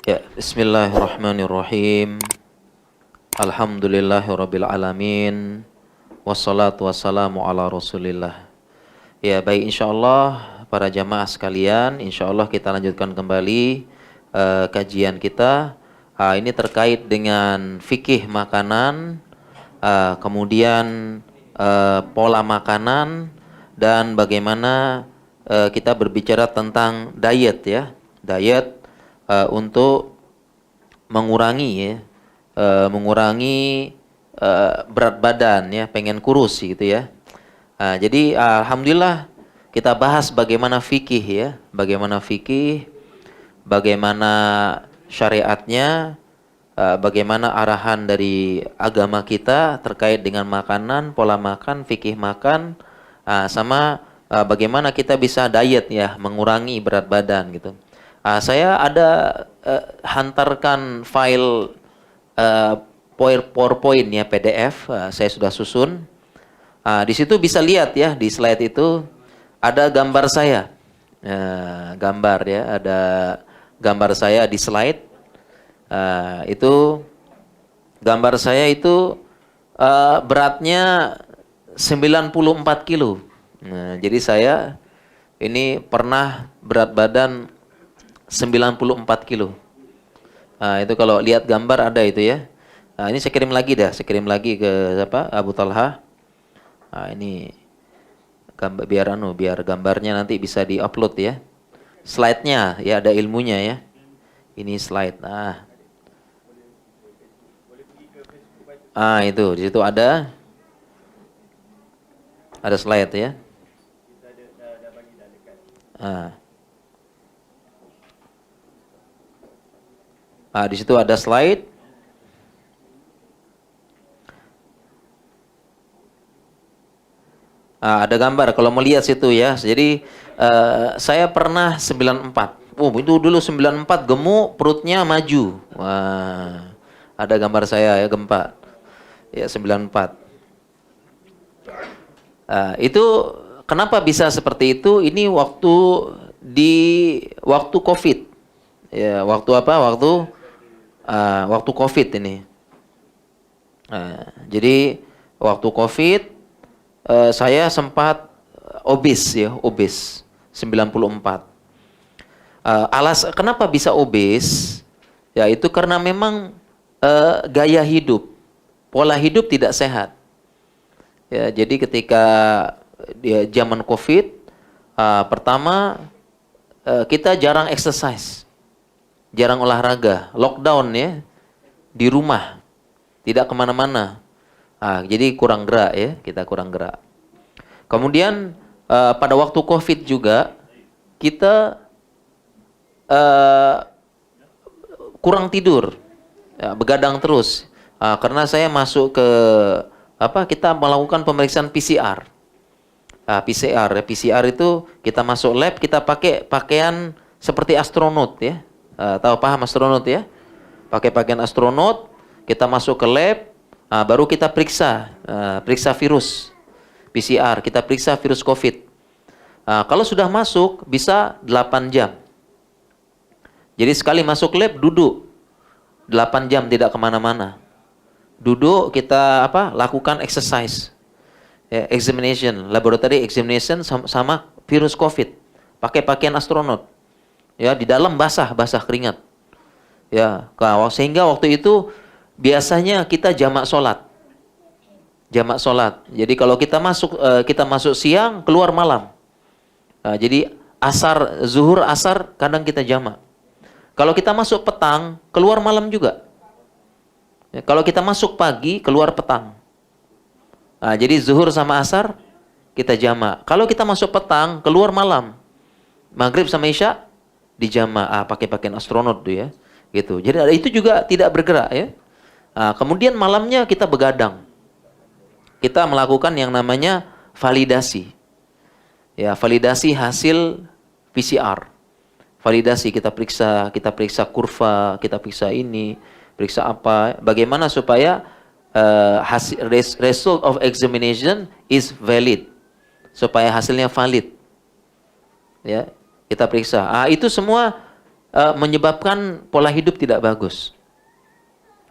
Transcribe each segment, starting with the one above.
Ya, bismillahirrahmanirrahim. Alhamdulillahirabbil alamin. Wassalatu wassalamu ala Rasulillah. Ya, baik, insyaallah para jamaah sekalian, insyaallah kita lanjutkan kembali kajian kita. Ini terkait dengan fikih makanan, kemudian pola makanan, dan bagaimana kita berbicara tentang diet ya. Diet untuk mengurangi berat badan ya, pengen kurus gitu ya. Jadi alhamdulillah kita bahas bagaimana fikih ya, bagaimana syariatnya, bagaimana arahan dari agama kita terkait dengan makanan, pola makan, fikih makan, sama bagaimana kita bisa diet ya, mengurangi berat badan gitu. Saya ada hantarkan file PowerPoint ya, PDF, saya sudah susun. Di situ bisa lihat ya, di slide itu ada gambar saya, gambar ya, ada gambar saya di slide. Itu gambar saya itu beratnya 94 kilo. Jadi saya ini pernah berat badan 94 kilo. Itu kalau lihat gambar ada itu ya. Ini saya kirim lagi ke Abu Talha. Ini gambar, biar gambarnya nanti bisa di-upload ya. Slide-nya ya, ada ilmunya ya. Ini slide. Itu di situ ada slide ya. Di situ ada slide. Ada gambar kalau mau lihat situ ya. Jadi saya pernah 94. Itu dulu 94, gemuk, perutnya maju. Wah, ada gambar saya ya, gempa. Ya 94. Itu kenapa bisa seperti itu? Ini waktu Covid. Ya, waktu Covid ini. Jadi waktu Covid saya sempat obes 94. Kenapa bisa obes? Ya itu karena memang gaya hidup, pola hidup tidak sehat. Ya, jadi ketika zaman Covid, pertama kita jarang exercise. Jarang olahraga, lockdown ya, di rumah, tidak kemana-mana. Jadi kurang gerak ya, kita kurang gerak. Kemudian pada waktu Covid juga kita kurang tidur, ya, begadang terus. Karena saya masuk ke kita melakukan pemeriksaan PCR. PCR itu kita masuk lab, kita pakai pakaian seperti astronot ya. Paham astronot ya? Pakai pakaian astronot, kita masuk ke lab, baru kita periksa virus PCR, kita periksa virus COVID. Kalau sudah masuk bisa 8 jam. Jadi sekali masuk lab duduk 8 jam tidak kemana-mana. Duduk kita lakukan exercise, ya, laboratory examination sama virus COVID. Pakai pakaian astronot. Ya, di dalam basah keringat. Ya, sehingga waktu itu biasanya kita jamak sholat. Jadi kalau kita masuk siang, keluar malam. Jadi zuhur asar kadang kita jamak. Kalau kita masuk petang, keluar malam juga. Ya, kalau kita masuk pagi, keluar petang. Jadi zuhur sama asar kita jamak. Kalau kita masuk petang, keluar malam. Maghrib sama isya dijama, pakai pakaian astronot tuh ya, gitu. Jadi itu juga tidak bergerak ya. Kemudian malamnya kita begadang. Kita melakukan yang namanya validasi. Ya, validasi hasil PCR. Validasi kita periksa kurva, kita periksa ini, periksa apa, bagaimana supaya result of examination is valid. Supaya hasilnya valid. Ya, kita periksa. Itu semua menyebabkan pola hidup tidak bagus.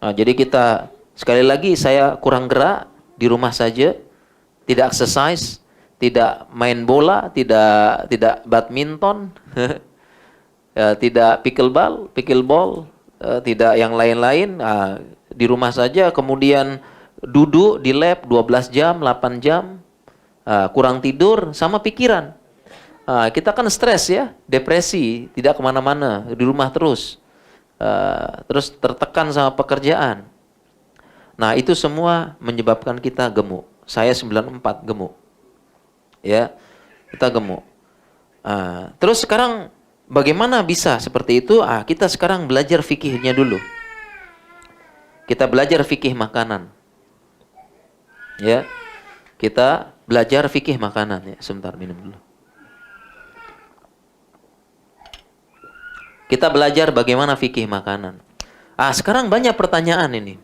Jadi kita, sekali lagi saya kurang gerak di rumah saja, tidak exercise, tidak main bola, tidak badminton, tidak pickleball, tidak yang lain-lain, di rumah saja, kemudian duduk di lab 12 jam, 8 jam, kurang tidur, sama pikiran. Kita kan stres ya, depresi, tidak kemana-mana, di rumah terus. Terus tertekan sama pekerjaan. Nah, itu semua menyebabkan kita gemuk. Saya 94 gemuk. Ya, kita gemuk. Terus sekarang bagaimana bisa seperti itu? Kita sekarang belajar fikihnya dulu. Kita belajar fikih makanan. Ya. Kita belajar fikih makanan ya. Sebentar, minum dulu. Kita belajar bagaimana fikih makanan. Sekarang banyak pertanyaan ini.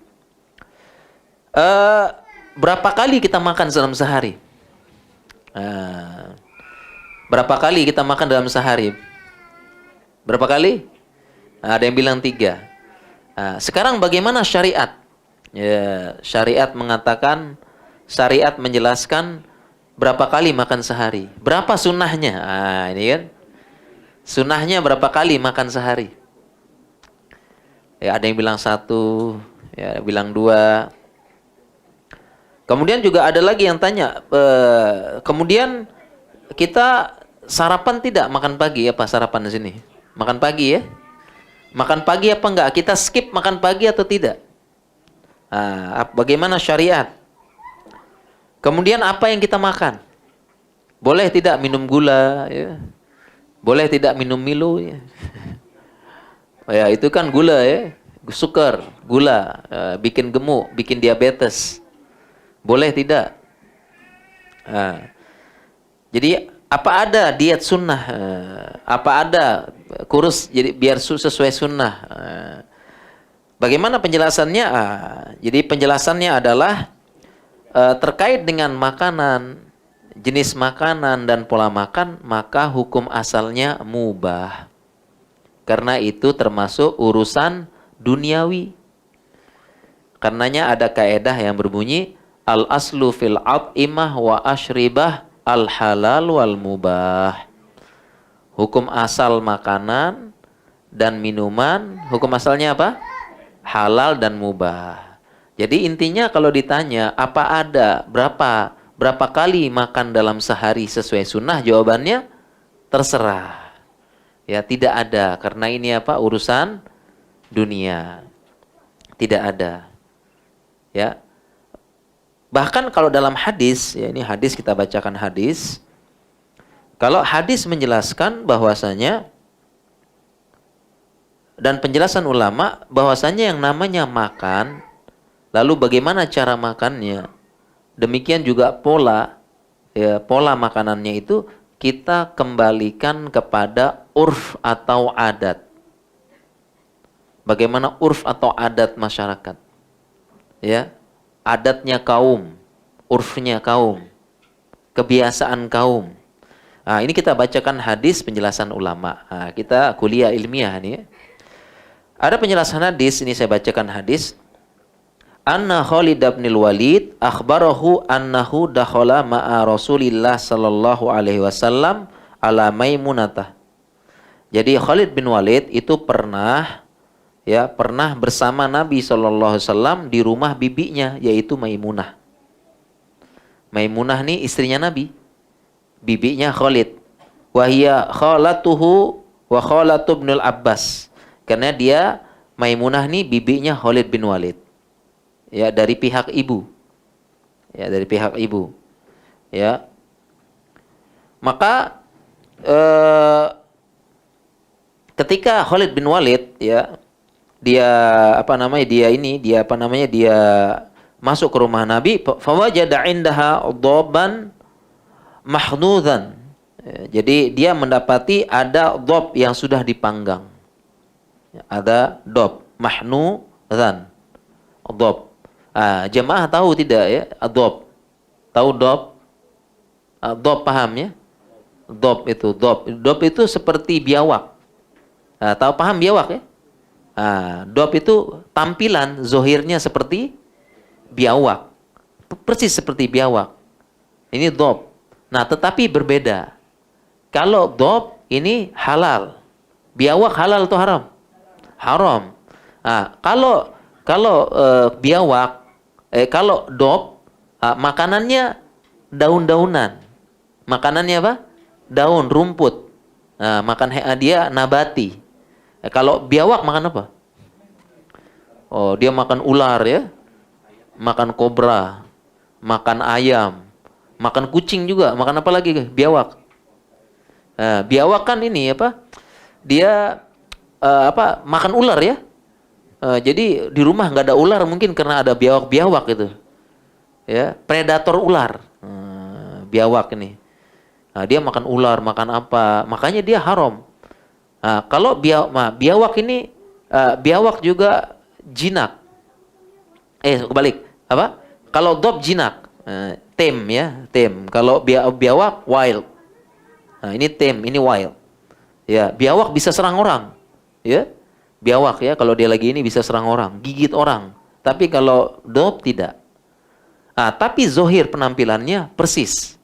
Berapa kali kita makan dalam sehari? Berapa kali kita makan dalam sehari? Berapa kali? Ada yang bilang 3. Sekarang bagaimana syariat? Ya, syariat mengatakan, syariat menjelaskan berapa kali makan sehari. Berapa sunnahnya? Ini kan. Sunnahnya berapa kali makan sehari? Ya, ada yang bilang 1, ya, bilang 2. Kemudian juga ada lagi yang tanya, kemudian kita sarapan tidak makan pagi? Apa sarapan di sini? Makan pagi ya? Makan pagi apa enggak? Kita skip makan pagi atau tidak? Bagaimana syariat? Kemudian apa yang kita makan? Boleh tidak minum gula? Ya? Boleh tidak minum Milo? Ya? Ya, itu kan gula ya, sukar, gula, bikin gemuk, bikin diabetes. Boleh tidak? Jadi apa ada diet sunnah? Apa ada kurus jadi biar sesuai sunnah? Bagaimana penjelasannya? Jadi penjelasannya adalah terkait dengan makanan, jenis makanan dan pola makan, maka hukum asalnya mubah. Karena itu termasuk urusan duniawi. Karenanya ada kaedah yang berbunyi al-aslu fil at'imah wa ashribah al-halal wal mubah. Hukum asal makanan dan minuman, hukum asalnya apa? Halal dan mubah. Jadi intinya kalau ditanya apa ada, berapa kali makan dalam sehari sesuai sunnah, jawabannya terserah. Ya, tidak ada, karena ini apa? Urusan dunia. Tidak ada. Ya. Bahkan kalau dalam hadis, ya ini hadis, kita bacakan hadis. Kalau hadis menjelaskan bahwasanya, dan penjelasan ulama bahwasanya yang namanya makan, lalu bagaimana cara makannya, demikian juga pola, ya, pola makanannya itu kita kembalikan kepada urf atau adat. Bagaimana urf atau adat masyarakat? Ya, adatnya kaum, urfnya kaum, kebiasaan kaum. Ini kita bacakan hadis penjelasan ulama. Kita kuliah ilmiah nih. Ada penjelasan hadis, ini saya bacakan hadis. Anna Khalid bin Walid akhbarahu annahu dakhala ma'a Rasulillah sallallahu alaihi wasallam ala Maimunatah. Jadi Khalid bin Walid itu pernah bersama Nabi sallallahu alaihi wasallam di rumah bibinya, yaitu Maimunah. Maimunah nih istrinya Nabi, bibinya Khalid. Wahia khalatuhu wa khalatu ibnul Abbas. Karena dia, Maimunah nih bibinya Khalid bin Walid. Ya, dari pihak ibu. Ya, dari pihak ibu. Ya. Maka ketika Khalid bin Walid, ya, dia masuk ke rumah Nabi, fawajada indaha dhaban mahnudzan. Jadi dia mendapati ada dhab yang sudah dipanggang. Ada dhab mahnudzan. Dhab. Jemaah tahu tidak ya? Dhab. Tahu dhab? Dhab paham ya? Dhab itu seperti biawak. Tahu paham biawak ya? Dob itu tampilan zohirnya seperti biawak. Persis seperti biawak. Ini dob. Nah, tetapi berbeda. Kalau dob ini halal. Biawak halal atau haram? Haram. Kalau biawak, kalau dob, makanannya daun-daunan. Makanannya apa? Daun, rumput. Makan dia nabati. Kalau biawak makan apa? Oh, dia makan ular ya. Makan kobra. Makan ayam. Makan kucing juga. Makan apa lagi? Biawak. Biawak kan ini apa? Dia makan ular ya. Jadi di rumah nggak ada ular mungkin karena ada biawak-biawak gitu. Ya, predator ular. Biawak ini. Dia makan ular, makan apa? Makanya dia haram. Kalau biawak ini, biawak juga jinak. Kebalik. Apa? Kalau dob jinak, tame ya, tame. Kalau biawak wild. Ini tame, ini wild. Ya, biawak bisa serang orang. Ya, biawak ya. Kalau dia lagi ini bisa serang orang, gigit orang. Tapi kalau dob tidak. Tapi zohir penampilannya persis.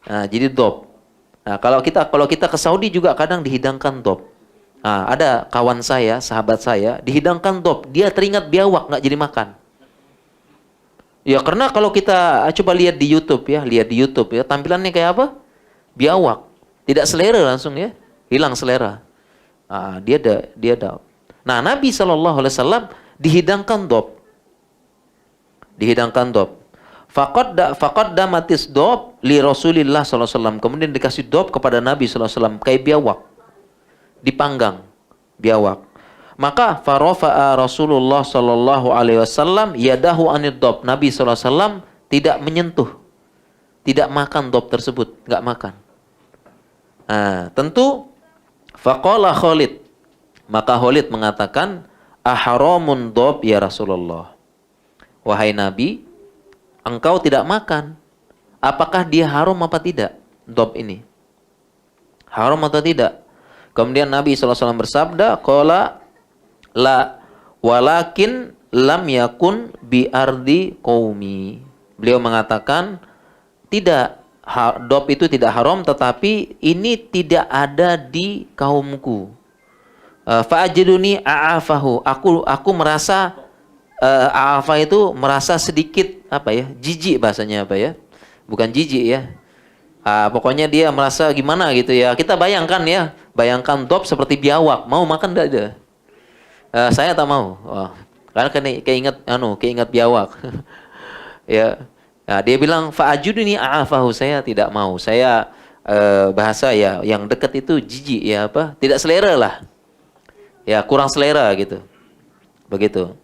Jadi dob. Kalau kita ke Saudi juga kadang dihidangkan dob. Ada kawan saya, sahabat saya, dihidangkan dob. Dia teringat biawak, nggak jadi makan. Ya karena kalau kita coba lihat di YouTube ya, tampilannya kayak apa? Biawak. Tidak selera langsung ya, hilang selera. Dia ada. Nah, Nabi SAW dihidangkan dob. Dihidangkan dob. Faqad damatis dob li Rasulillah SAW. Kemudian dikasih dob kepada Nabi SAW. Kayak biawak. Dipanggang. Biawak. Maka farafa'a Rasulullah SAW yadahu anid dob. Nabi SAW tidak menyentuh. Tidak makan dob tersebut. Nggak makan. Tentu faqala Khalid. Maka Khalid mengatakan aharamun dob ya Rasulullah. Wahai Nabi, engkau tidak makan. Apakah dia haram apa tidak? Dob ini. Haram atau tidak? Kemudian Nabi SAW bersabda, qala la walakin lam yakun bi ardi qaumi. Beliau mengatakan, tidak, dob itu tidak haram, tetapi ini tidak ada di kaumku. Fa'ajiduni a'afahu. Aku merasa a'afa itu merasa sedikit jijik bahasanya bukan jijik ya. Pokoknya dia merasa gimana gitu ya. Kita bayangkan ya, bayangkan dob seperti biawak, mau makan enggak ada. Saya tak mau. Karena keingat biawak. Ya. Nah, dia bilang fa'ajiduni a'afahu, saya tidak mau. Saya bahasa ya yang dekat itu jijik ya tidak selera lah. Ya, kurang selera gitu. Begitu.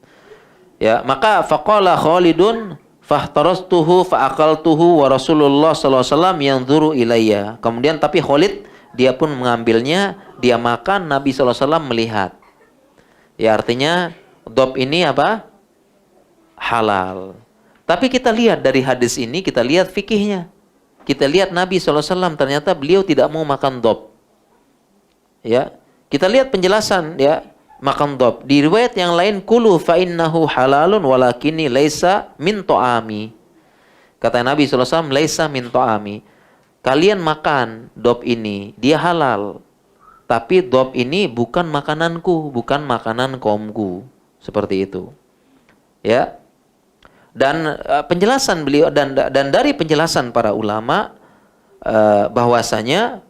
Ya, maka faqala Khalidun fahtarastuhu fa'akaltuhu wa Rasulullah sallallahu alaihi wasallam yanzuru ilayya. Kemudian tapi Khalid dia pun mengambilnya, dia makan, Nabi sallallahu alaihi wasallam melihat. Ya, artinya dob ini halal. Tapi kita lihat dari hadis ini, kita lihat fikihnya. Kita lihat Nabi sallallahu alaihi wasallam ternyata beliau tidak mau makan dob. Ya. Kita lihat penjelasan ya, makan dob. Di riwayat yang lain, kulu fa innahu halalun walakini laisa min ta'ami. Kata Nabi SAW, laisa min ta'ami. Kalian makan dob ini, dia halal. Tapi dob ini bukan makananku, bukan makanan kaumku. Seperti itu. Ya. Dan penjelasan beliau dan dari penjelasan para ulama bahwasanya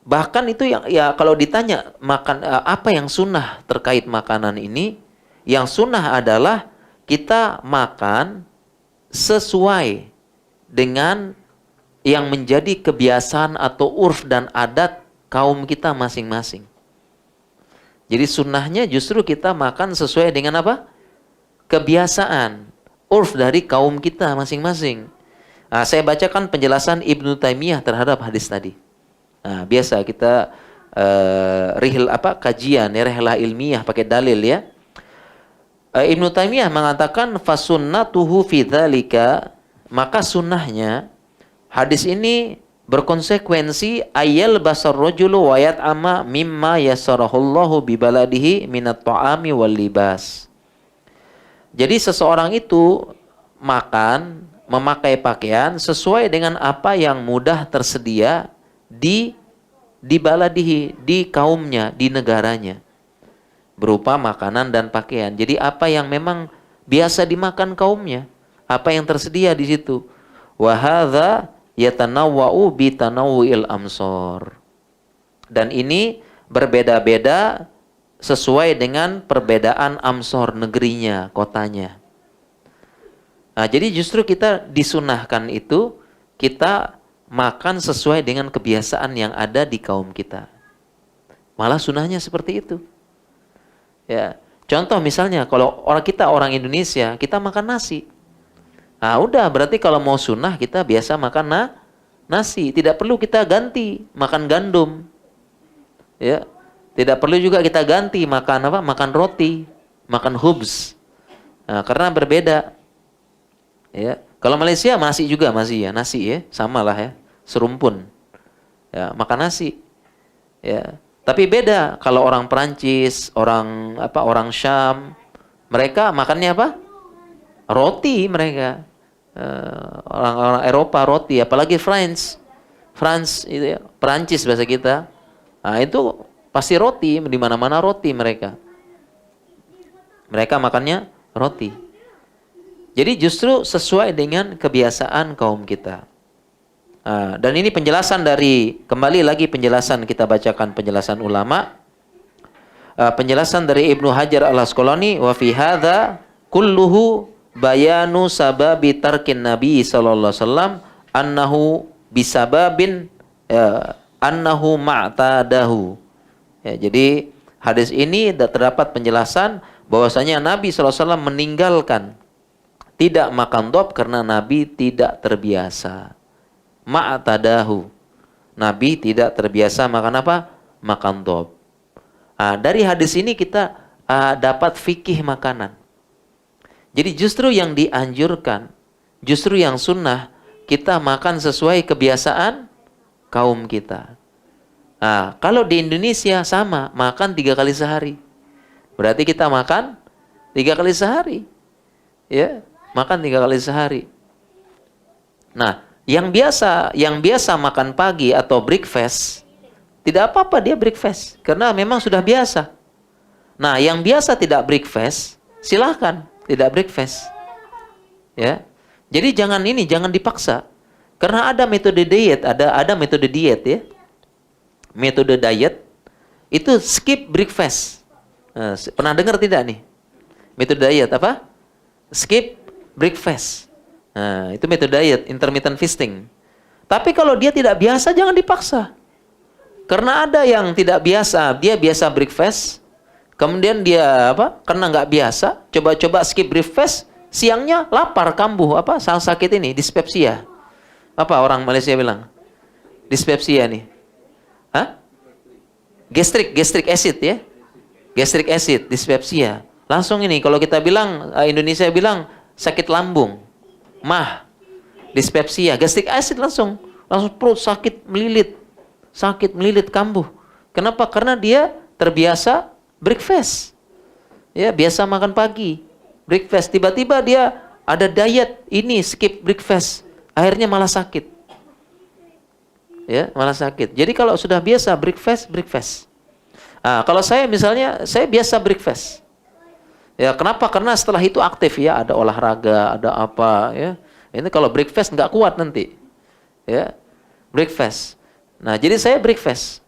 bahkan itu yang ya kalau ditanya makan apa yang sunnah terkait makanan ini, yang sunnah adalah kita makan sesuai dengan yang menjadi kebiasaan atau urf dan adat kaum kita masing-masing. Jadi sunnahnya justru kita makan sesuai dengan apa? Kebiasaan, urf dari kaum kita masing-masing. Saya bacakan penjelasan Ibnu Taimiyah terhadap hadis tadi. Biasa kita kajian ya, rihlah ilmiah pakai dalil ya. Ibnu Taimiyah mengatakan fasunnatuhu fi dzalika, maka sunnahnya hadis ini berkonsekuensi ayal basar rajulu wa yat'ama mimma yasarahullahu bi baladihi minat ta'ami wal libas. Jadi seseorang itu makan, memakai pakaian sesuai dengan apa yang mudah tersedia di baladihi, di kaumnya, di negaranya, berupa makanan dan pakaian. Jadi apa yang memang biasa dimakan kaumnya, apa yang tersedia di situ. Wa hadza yatanawwa'u bi tanawwu'il amsar. Dan ini berbeda-beda sesuai dengan perbedaan amsor, negerinya, kotanya. Nah, jadi justru kita disunahkan itu kita makan sesuai dengan kebiasaan yang ada di kaum kita. Malah sunahnya seperti itu. Ya, contoh misalnya kalau orang Indonesia, kita makan nasi. Nah, udah berarti kalau mau sunnah kita biasa makan nasi, tidak perlu kita ganti makan gandum. Ya. Tidak perlu juga kita ganti makan apa? Makan roti, makan hubs. Nah, karena berbeda. Ya. Kalau Malaysia masih ya, nasi ya, samalah ya, serumpun. Ya, makan nasi. Ya. Tapi beda kalau orang Perancis, orang Syam, mereka makannya apa? Roti mereka. Orang-orang Eropa roti, apalagi France itu ya, Perancis bahasa kita. Nah, itu pasti roti, di mana-mana roti mereka. Mereka makannya roti. Jadi justru sesuai dengan kebiasaan kaum kita. Dan ini penjelasan kembali lagi penjelasan, kita bacakan penjelasan ulama. Penjelasan dari Ibnu Hajar al-Asqalani, wa fi hadza kulluhu bayanu sababi tarkin Nabi sallallahu alaihi wasallam annahu bisababin annahu ma'tadahu. Ya, jadi hadis ini terdapat penjelasan bahwasanya Nabi SAW meninggalkan tidak makan dhab karena Nabi tidak terbiasa. Ma'tadahu. Nabi tidak terbiasa makan apa? Makan dhab. Dari hadis ini kita dapat fikih makanan. Jadi justru yang dianjurkan, justru yang sunnah, kita makan sesuai kebiasaan kaum kita. Kalau di Indonesia sama, makan 3 kali sehari. Berarti kita makan 3 kali sehari. Ya, makan 3 kali sehari. Nah, yang biasa makan pagi atau breakfast, tidak apa-apa dia breakfast, karena memang sudah biasa. Nah, yang biasa tidak breakfast, silahkan tidak breakfast. Ya. Jadi jangan dipaksa. Karena ada metode diet, ada metode diet ya. Metode diet itu skip breakfast. Pernah dengar tidak nih? Metode diet apa? Skip breakfast. Itu metode diet, intermittent fasting. Tapi kalau dia tidak biasa, jangan dipaksa. Karena ada yang tidak biasa, dia biasa breakfast, kemudian dia karena nggak biasa, coba-coba skip breakfast, siangnya lapar, kambuh, sakit ini, dispepsia. Apa orang Malaysia bilang? Dispepsia nih. Gastric acid ya. Gastric acid, dispepsia. Langsung ini kalau kita bilang Indonesia bilang sakit lambung, dispepsia, gastric acid langsung perut sakit melilit, kambuh. Kenapa? Karena dia terbiasa breakfast. Ya, biasa makan pagi, breakfast. Tiba-tiba dia ada diet ini skip breakfast, akhirnya malah sakit. Ya, malah sakit. Jadi kalau sudah biasa breakfast. Kalau saya misalnya, saya biasa breakfast. Ya, kenapa? Karena setelah itu aktif ya, ada olahraga, ada apa ya. Ini kalau breakfast nggak kuat nanti. Ya, breakfast. Nah, jadi saya breakfast.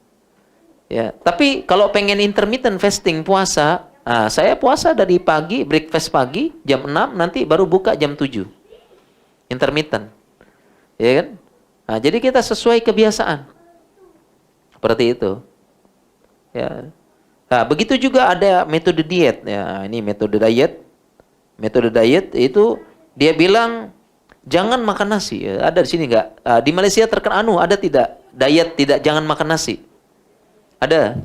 Ya, tapi kalau pengen intermittent fasting, puasa, saya puasa dari pagi, breakfast pagi jam 6, nanti baru buka jam 7. Intermittent. Ya kan? Nah, jadi kita sesuai kebiasaan. Seperti itu. Ya. Nah, begitu juga ada metode diet. Ya, ini metode diet. Metode diet itu dia bilang jangan makan nasi. Ya, ada di sini enggak? Di Malaysia terkenal ada tidak? Diet tidak jangan makan nasi. Ada.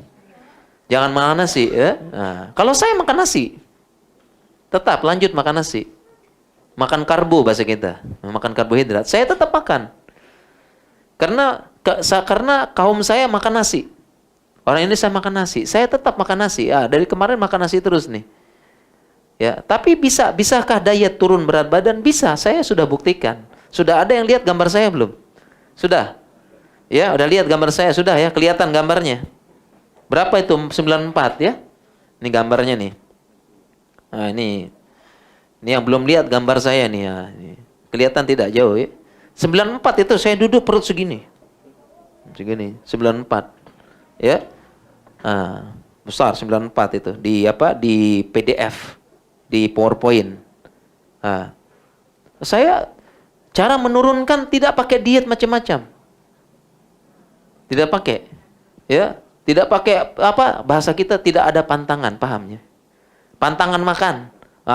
Jangan makan nasi ya. Nah, kalau saya makan nasi, tetap lanjut makan nasi. Makan karbo bahasa kita. Makan karbohidrat. Saya tetap makan. Karena kaum saya makan nasi. Orang Indonesia makan nasi. Saya tetap makan nasi. Dari kemarin makan nasi terus nih. Ya, tapi bisakah diet turun berat badan? Bisa, saya sudah buktikan. Sudah ada yang lihat gambar saya belum? Sudah. Ya, udah lihat gambar saya sudah ya, kelihatan gambarnya. Berapa itu? 94 ya. Ini gambarnya nih. Nah, ini yang belum lihat gambar saya nih ya. Kelihatan tidak jauh ya. 94 itu saya duduk perut segini. Segini, 94. Ya. Besar 94 itu di PDF. Di PowerPoint. Saya cara menurunkan tidak pakai diet macam-macam. Tidak pakai. Ya, tidak pakai bahasa kita tidak ada pantangan, pahamnya. Pantangan makan.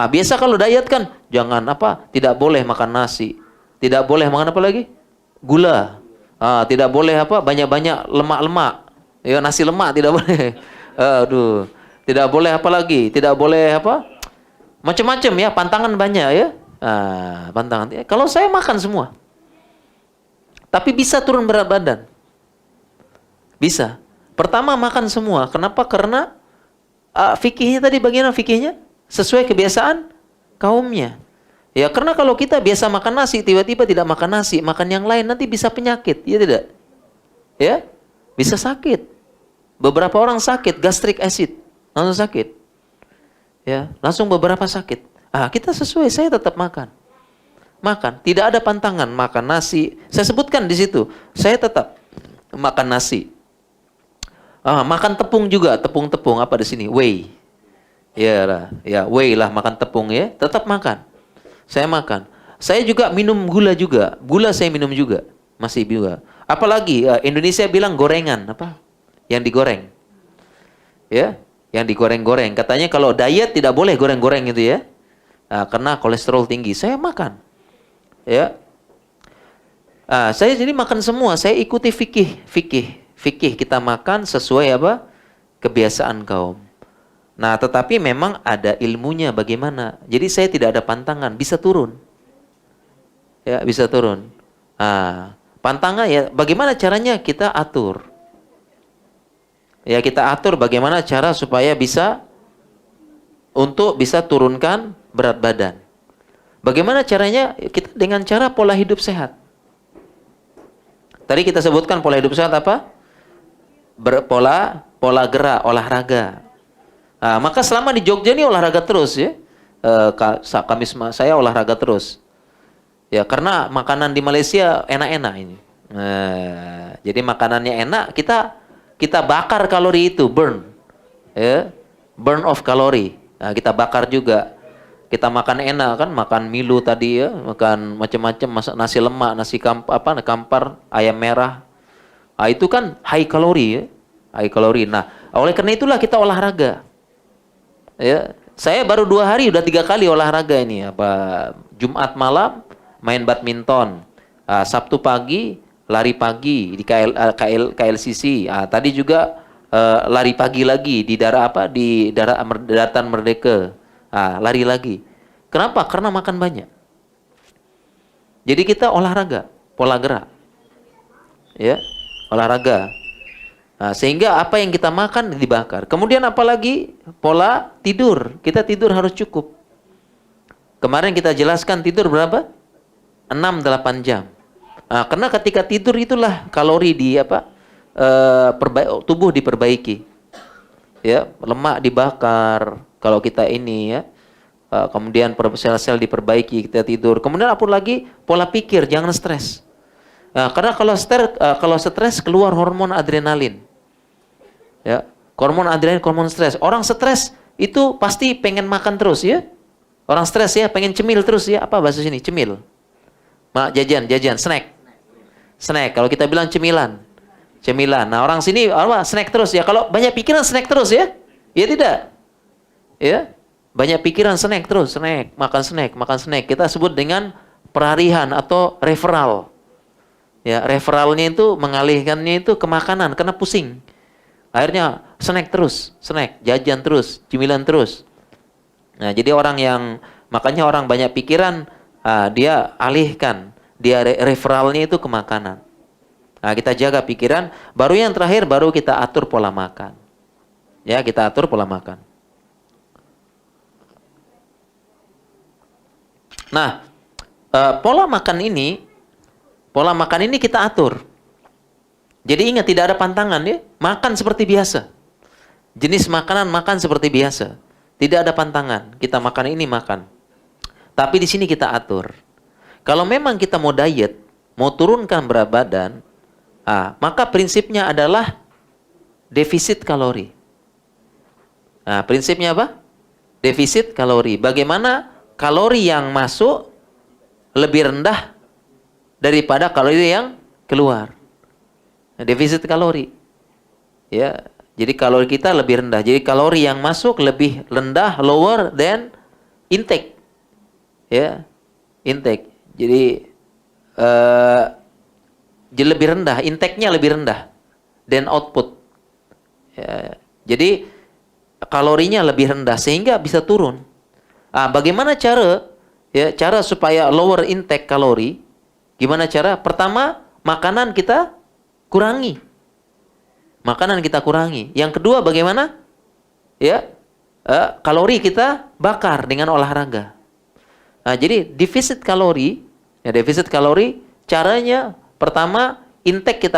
Biasa kalau diet kan jangan tidak boleh makan nasi. Tidak boleh makan apa lagi? Gula. Tidak boleh banyak-banyak lemak-lemak. Ya, nasi lemak tidak boleh. Tidak boleh apa lagi? Tidak boleh macam-macam ya, pantangan banyak ya. Pantangan. Kalau saya makan semua. Tapi bisa turun berat badan. Bisa. Pertama makan semua. Kenapa? Karena fikihnya tadi bagaimana fikihnya? Sesuai kebiasaan kaumnya. Ya, karena kalau kita biasa makan nasi, tiba-tiba tidak makan nasi, makan yang lain, nanti bisa penyakit. Ya tidak? Ya? Bisa sakit. Beberapa orang sakit, gastric acid. Langsung sakit. Ya, langsung beberapa sakit. Kita sesuai, saya tetap makan. Makan, tidak ada pantangan, makan nasi. Saya sebutkan di situ, saya tetap makan nasi. Makan tepung juga, tepung-tepung apa di sini? Whey. Ya, whey lah, makan tepung ya, tetap makan. Saya makan. Saya juga minum gula juga. Gula saya minum juga, masih juga. Apalagi Indonesia bilang gorengan, yang digoreng. Ya. Yang digoreng-goreng. Katanya kalau diet tidak boleh goreng-goreng gitu ya. Karena kolesterol tinggi. Saya makan. Ya. Saya jadi makan semua. Saya ikuti fikih kita makan sesuai kebiasaan kaum. Nah, tetapi memang ada ilmunya bagaimana. Jadi saya tidak ada pantangan. Bisa turun. Ya, bisa turun. Pantangan ya bagaimana caranya kita atur. Ya, kita atur bagaimana cara supaya bisa turunkan berat badan. Bagaimana caranya? Kita dengan cara pola hidup sehat. Tadi kita sebutkan pola hidup sehat apa? Pola gerak, olahraga. Maka selama di Jogja ini olahraga terus ya. Kamis saya olahraga terus. Ya, karena makanan di Malaysia enak-enak ini. Jadi makanannya enak, kita bakar kalori itu, burn. Ya. Burn of kalori. Kita bakar juga. Kita makan enak kan, makan milu tadi ya, makan macam-macam, masak nasi lemak, nasi kampar, ayam merah. Itu kan high kalori ya. High kalori. Nah, oleh karena itulah kita olahraga. Ya, saya baru 2 hari udah 3 kali olahraga ini. Jumat malam main badminton. Sabtu pagi lari pagi di KLCC. Tadi juga lari pagi lagi di Daratan Merdeka. Lari lagi. Kenapa? Karena makan banyak. Jadi kita olahraga, pola gerak. Ya, olahraga. Sehingga apa yang kita makan dibakar. Kemudian apalagi pola tidur. Kita tidur harus cukup. Kemarin kita jelaskan tidur berapa? 6-8 jam. Karena ketika tidur itulah kalori tubuh diperbaiki. Ya, lemak dibakar kalau kita ini ya. Kemudian sel-sel diperbaiki, kita tidur. Kemudian apa lagi? Pola pikir, jangan stres. Karena kalau stres keluar hormon adrenalin. Ya, hormon adrenalin, hormon stres. Orang stres itu pasti pengen makan terus ya. Orang stres ya, pengen cemil terus ya. Apa bahasa sini? Cemil. Jajan, snack. Snack. Kalau kita bilang cemilan. Nah, orang sini snack terus ya. Kalau banyak pikiran snack terus ya. Ya tidak. Ya. Banyak pikiran snack terus, makan snack. Kita sebut dengan peralihan atau referral. Ya, referralnya itu mengalihkannya itu ke makanan karena pusing. Akhirnya snack terus, jajan terus, cemilan terus. Nah, jadi makanya orang banyak pikiran, dia alihkan, dia referralnya itu ke makanan. Nah, kita jaga pikiran, baru yang terakhir baru kita atur pola makan. Ya, kita atur pola makan. Nah, pola makan ini kita atur. Jadi ingat, tidak ada pantangan ya. Makan seperti biasa. Jenis makanan makan seperti biasa. Tidak ada pantangan. Kita makan ini makan. Tapi di sini kita atur. Kalau memang kita mau diet, mau turunkan berat badan, maka prinsipnya adalah defisit kalori. Nah, prinsipnya apa? Defisit kalori. Bagaimana kalori yang masuk lebih rendah daripada kalori yang keluar. Nah, defisit kalori. Ya, jadi kalori kita lebih rendah. Jadi kalori yang masuk lebih rendah, lower than intake. Ya, intake. Jadi lebih rendah, intake-nya lebih rendah than output. Ya, jadi kalorinya lebih rendah sehingga bisa turun. Bagaimana cara supaya lower intake kalori? Gimana cara? Pertama, makanan kita kurangi. Yang kedua, bagaimana? Ya, kalori kita bakar dengan olahraga. Jadi defisit kalori, caranya pertama intake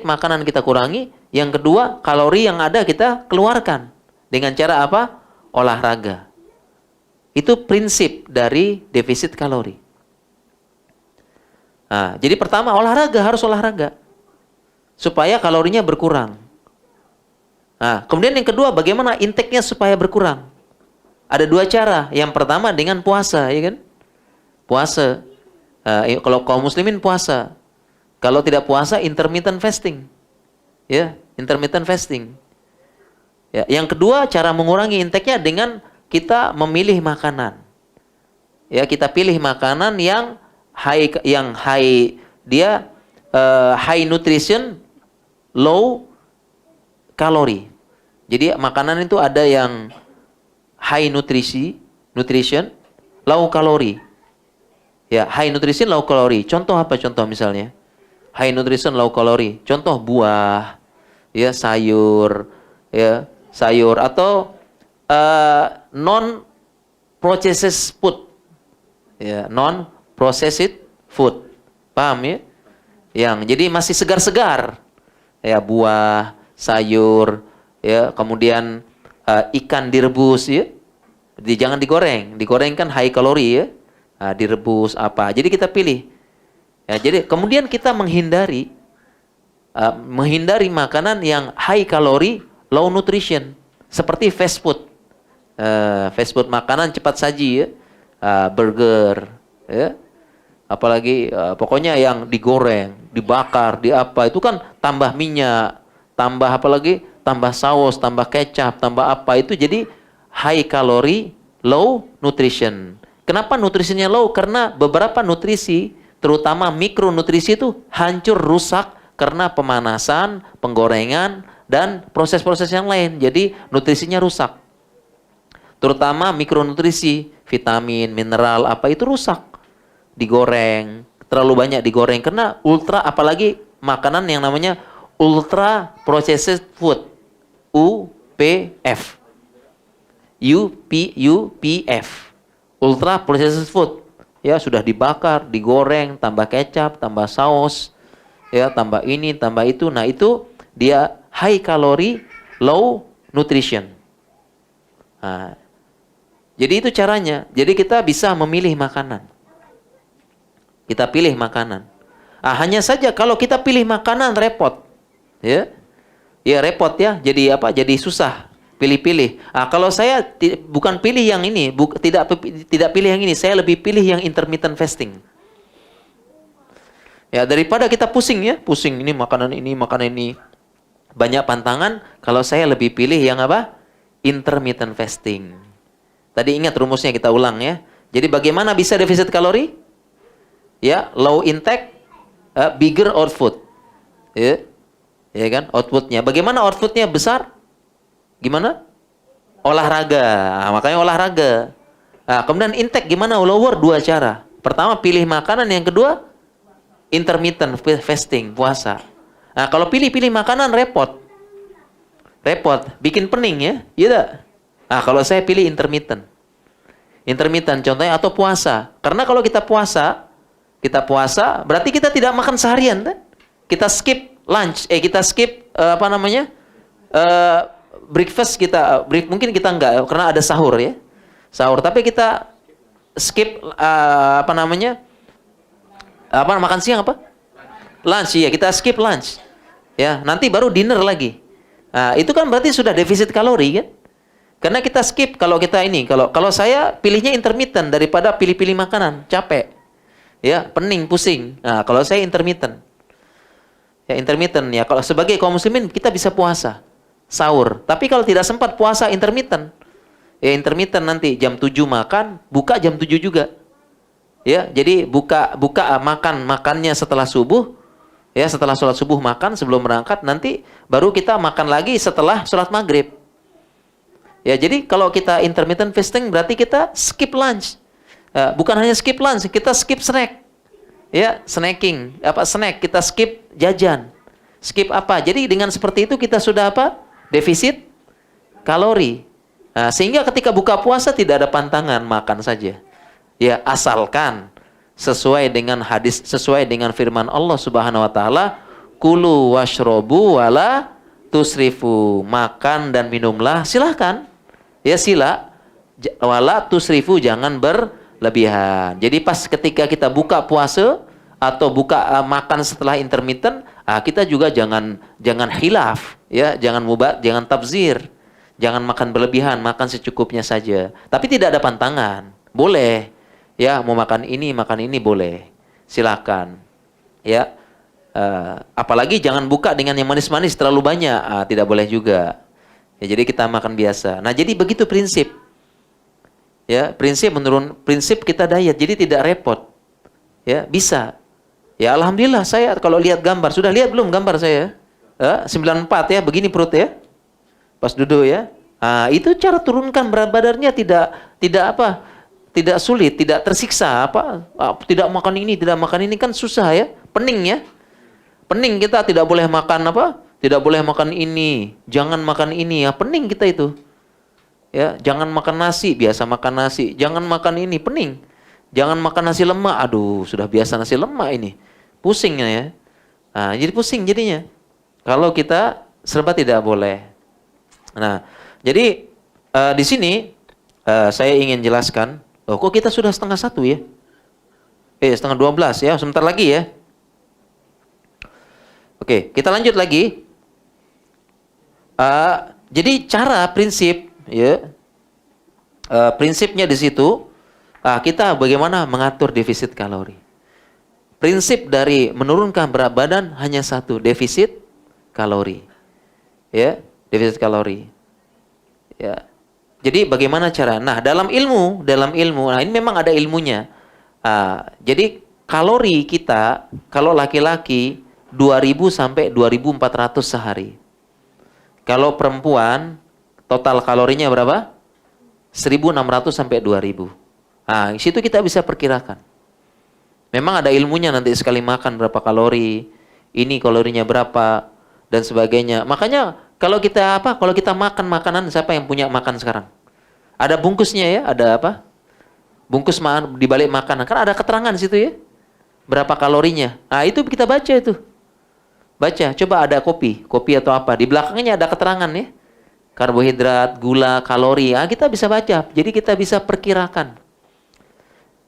makanan kita kurangi. Yang kedua, kalori yang ada kita keluarkan dengan cara apa? Olahraga. Itu prinsip dari defisit kalori. Jadi pertama harus olahraga supaya kalorinya berkurang. Kemudian yang kedua, bagaimana intake-nya supaya berkurang? Ada dua cara. Yang pertama dengan puasa, ya kan? Puasa. Kalau kaum muslimin puasa. Kalau tidak puasa, intermittent fasting. Ya, intermittent fasting. Ya, yang kedua, cara mengurangi intake-nya dengan kita memilih makanan. Ya, kita pilih makanan yang high nutrition, low kalori. Jadi makanan itu ada yang high nutrition, low kalori. Ya, high nutrition, low kalori. Contoh apa contoh misalnya? High nutrition, low kalori. Contoh buah, ya, sayur atau non processed food. Ya, non processed food. Paham ya? Jadi masih segar-segar. Ya, buah, sayur, ya, kemudian ikan direbus ya. Jangan digoreng. Digoreng kan high kalori ya. Direbus apa. Jadi kita pilih. Ya, jadi kemudian kita menghindari makanan yang high kalori, low nutrition, seperti fast food. Fast food, makanan cepat saji ya. Burger ya. Apalagi pokoknya yang digoreng, dibakar, itu kan tambah minyak, tambah saus, tambah kecap, tambah apa, itu jadi high kalori, low nutrition. Kenapa nutrisinya low? Karena beberapa nutrisi, terutama mikronutrisi itu hancur, rusak karena pemanasan, penggorengan, dan proses-proses yang lain. Jadi nutrisinya rusak. Terutama mikronutrisi, vitamin, mineral, itu rusak. Digoreng, terlalu banyak digoreng. Karena apalagi makanan yang namanya ultra processed food. UPF. Ultra processed food. Ya, sudah dibakar, digoreng, tambah kecap, tambah saus, ya, tambah ini, tambah itu. Nah, itu dia high kalori, low nutrition. Jadi itu caranya. Jadi kita bisa memilih makanan. Kita pilih makanan. Hanya saja kalau kita pilih makanan repot. Ya. Ya repot ya. Jadi apa? Jadi susah. Pilih-pilih. Kalau saya bukan pilih yang ini, tidak pilih yang ini, saya lebih pilih yang intermittent fasting. Ya, daripada kita pusing ya, ini makanan ini. Banyak pantangan, kalau saya lebih pilih yang apa? Intermittent fasting. Tadi ingat rumusnya, kita ulang ya. Jadi bagaimana bisa defisit kalori? Ya, low intake, bigger output. Ya kan, outputnya. Bagaimana outputnya besar? Gimana? Olahraga. Makanya olahraga. Kemudian intake gimana? Lower, dua cara. Pertama pilih makanan, yang kedua intermittent fasting, puasa. Nah, kalau pilih-pilih makanan repot. Repot, bikin pening ya. Iya tak? Nah, kalau saya pilih intermittent. Intermittent contohnya atau puasa. Karena kalau kita puasa berarti kita tidak makan seharian kan? Kita skip lunch, kita skip breakfast kita, mungkin kita enggak karena ada sahur ya. Sahur, tapi kita skip makan siang apa? Lunch ya, kita skip lunch. Ya, nanti baru dinner lagi. Nah, itu kan berarti sudah defisit kalori kan? Karena kita skip kalau saya pilihnya intermittent daripada pilih-pilih makanan, capek. Ya, pening, pusing. Nah, kalau saya intermittent. Ya, intermittent ya. Kalau sebagai kaum muslimin kita bisa puasa, sahur. Tapi kalau tidak sempat puasa intermittent. Ya, intermittent nanti jam 7 makan, buka jam 7 juga. Ya, jadi makannya setelah subuh. Ya, setelah sholat subuh makan sebelum berangkat, nanti baru kita makan lagi setelah sholat maghrib. Ya, jadi kalau kita intermittent fasting berarti kita skip lunch. Bukan hanya skip lunch, kita skip snack. Ya, snacking, snack, kita skip jajan. Skip apa? Jadi dengan seperti itu kita sudah defisit kalori. Nah, sehingga ketika buka puasa tidak ada pantangan, makan saja. Ya, asalkan sesuai dengan hadis, sesuai dengan firman Allah Subhanahu wa taala, kulu washrobu wala tusrifu. Makan dan minumlah, silahkan. Ya, wala tusrifu, jangan berlebihan. Jadi pas ketika kita buka puasa atau makan setelah intermittent, kita juga jangan khilaf, ya, jangan tabzir. Jangan makan berlebihan, makan secukupnya saja. Tapi tidak ada pantangan. Boleh. Ya, mau makan ini boleh. Silakan. Ya. Apalagi jangan buka dengan yang manis-manis terlalu banyak. Tidak boleh juga. Ya, jadi kita makan biasa. Nah, jadi begitu prinsip. Ya, prinsip kita diet. Jadi tidak repot. Ya, bisa. Ya, alhamdulillah saya kalau lihat gambar, sudah lihat belum gambar saya? 94 ya, begini perut ya. Pas duduk ya. Itu cara turunkan berat badannya tidak sulit, tidak tersiksa tidak makan ini kan susah ya, pening ya. Pening kita tidak boleh makan tidak boleh makan ini, jangan makan ini ya, pening kita itu. Ya, jangan makan nasi, biasa makan nasi, jangan makan ini, pening. Jangan makan nasi lemak, aduh, sudah biasa nasi lemak ini. Pusingnya ya. Jadi pusing jadinya. Kalau kita serba tidak boleh. Nah, jadi di sini saya ingin jelaskan. Kok kita sudah 11:30 ya? 11:30 ya, sebentar lagi ya. Oke, kita lanjut lagi. Jadi prinsip ya, prinsipnya di situ kita bagaimana mengatur defisit kalori. Prinsip dari menurunkan berat badan hanya satu, defisit kalori. Ya, defisit kalori. Ya. Jadi bagaimana cara? Nah, dalam ilmu, nah ini memang ada ilmunya. Jadi kalori kita, kalau laki-laki 2.000 sampai 2.400 sehari. Kalau perempuan, total kalorinya berapa? 1.600 sampai 2.000. Di situ kita bisa perkirakan. Memang ada ilmunya, nanti sekali makan berapa kalori, ini kalorinya berapa, dan sebagainya. Makanya kalau kita makan makanan, siapa yang punya makan sekarang? Ada bungkusnya ya, ada bungkus di balik makanan. Kan ada keterangan di situ ya. Berapa kalorinya. Itu kita baca itu. Baca, coba ada kopi atau apa. Di belakangnya ada keterangan ya. Karbohidrat, gula, kalori. Kita bisa baca. Jadi kita bisa perkirakan.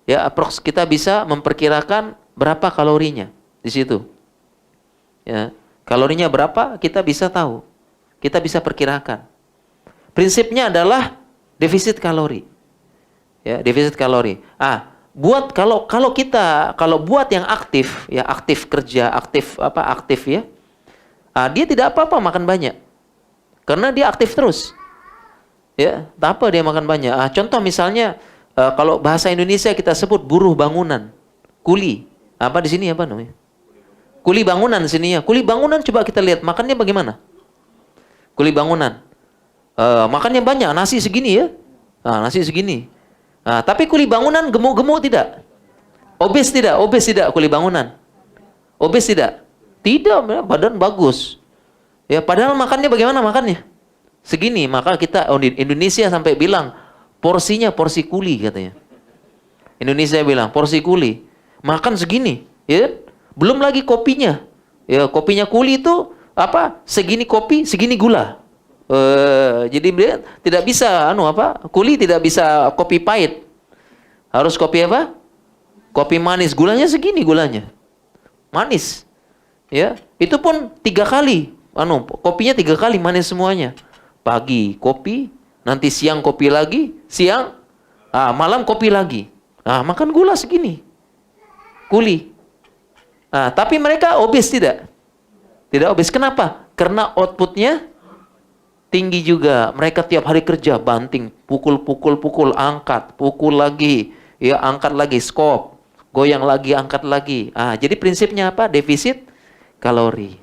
Ya, kita bisa memperkirakan berapa kalorinya di situ. Ya, kalorinya berapa kita bisa tahu. Kita bisa perkirakan. Prinsipnya adalah defisit kalori. Ya, defisit kalori. Kalau buat yang aktif, ya aktif kerja, aktif ya. Dia tidak apa-apa makan banyak. Karena dia aktif terus. Ya, tak apa dia makan banyak. Contoh misalnya kalau bahasa Indonesia kita sebut buruh bangunan, kuli. Di sini apa namanya? Kuli bangunan di sini ya. Kuli bangunan coba kita lihat makannya bagaimana? Kuli bangunan. Makannya banyak, nasi segini ya. Nasi segini. Tapi kuli bangunan gemuk-gemuk tidak? Obes tidak kuli bangunan? Obes tidak? Tidak, badan bagus. Ya, padahal makannya bagaimana makannya? Segini, maka kita Indonesia sampai bilang porsinya porsi kuli katanya. Indonesia bilang porsi kuli, makan segini, ya. Belum lagi kopinya. Ya, kopinya kuli itu apa? Segini kopi, segini gula. Jadi dia tidak bisa kuli tidak bisa kopi pahit. Harus kopi apa? Kopi manis, gulanya segini gulanya. Manis. Ya, itu pun 3 kali. Kopinya 3 kali manis semuanya. Pagi kopi, nanti siang kopi lagi, malam kopi lagi. Makan gula segini. Kuli. Tapi mereka obes tidak? Tidak obes. Kenapa? Karena outputnya tinggi juga. Mereka tiap hari kerja, banting, pukul, angkat, pukul lagi, ya angkat lagi, skop, goyang lagi, angkat lagi. Jadi prinsipnya apa? Defisit kalori.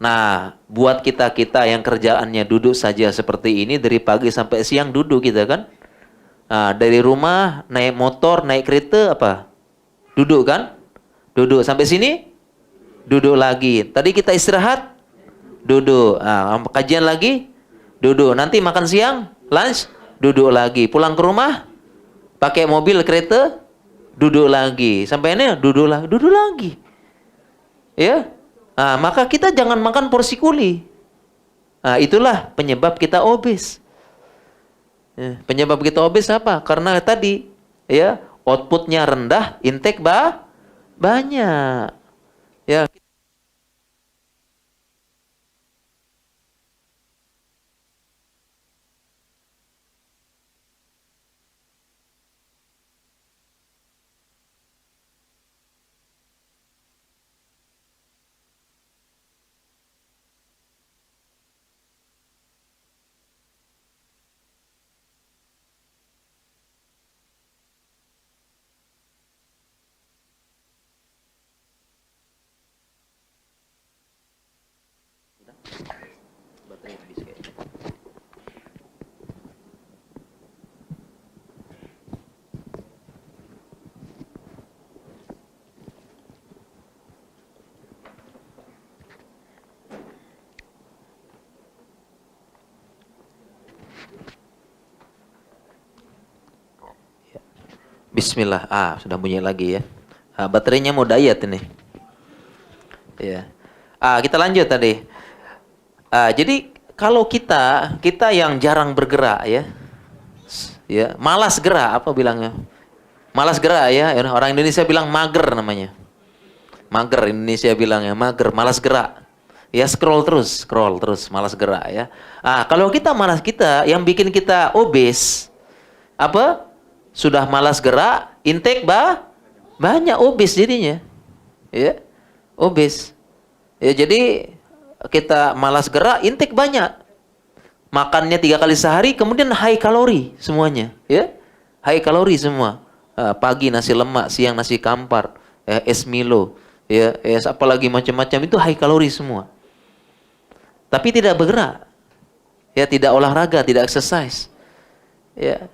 Nah, buat kita yang kerjaannya duduk saja seperti ini, dari pagi sampai siang duduk kita kan. Dari rumah, naik motor, naik kereta, apa? Duduk kan? Duduk. Sampai sini? Duduk lagi. Tadi kita istirahat? Duduk. Kajian lagi? Duduk. Nanti makan siang? Lunch? Duduk lagi. Pulang ke rumah? Pakai mobil, kereta? Duduk lagi. Sampai ini? Duduk lagi. Duduk lagi. Ya? Maka kita jangan makan porsi kuli. Itulah penyebab kita obes. Penyebab kita obes apa? Karena tadi ya outputnya rendah, intake banyak. Ya. Bismillah. Sudah bunyi lagi ya. Baterainya mau diet ini. Ya. Kita lanjut tadi. Jadi kalau kita yang jarang bergerak ya, malas gerak apa bilangnya? Malas gerak ya. Orang Indonesia bilang mager namanya. Mager Indonesia bilangnya, mager, malas gerak. Ya scroll terus, malas gerak ya. Kalau kita malas, yang bikin kita obes apa? Sudah malas gerak, intake banyak, obes jadinya. Ya. Obes. Ya, jadi kita malas gerak, intake banyak. Makannya 3 kali sehari, kemudian high kalori semuanya, ya. High kalori semua. Pagi nasi lemak, siang nasi kampar, es Milo, ya, apalagi macam-macam itu high kalori semua. Tapi tidak bergerak. Ya, tidak olahraga, tidak exercise. Ya.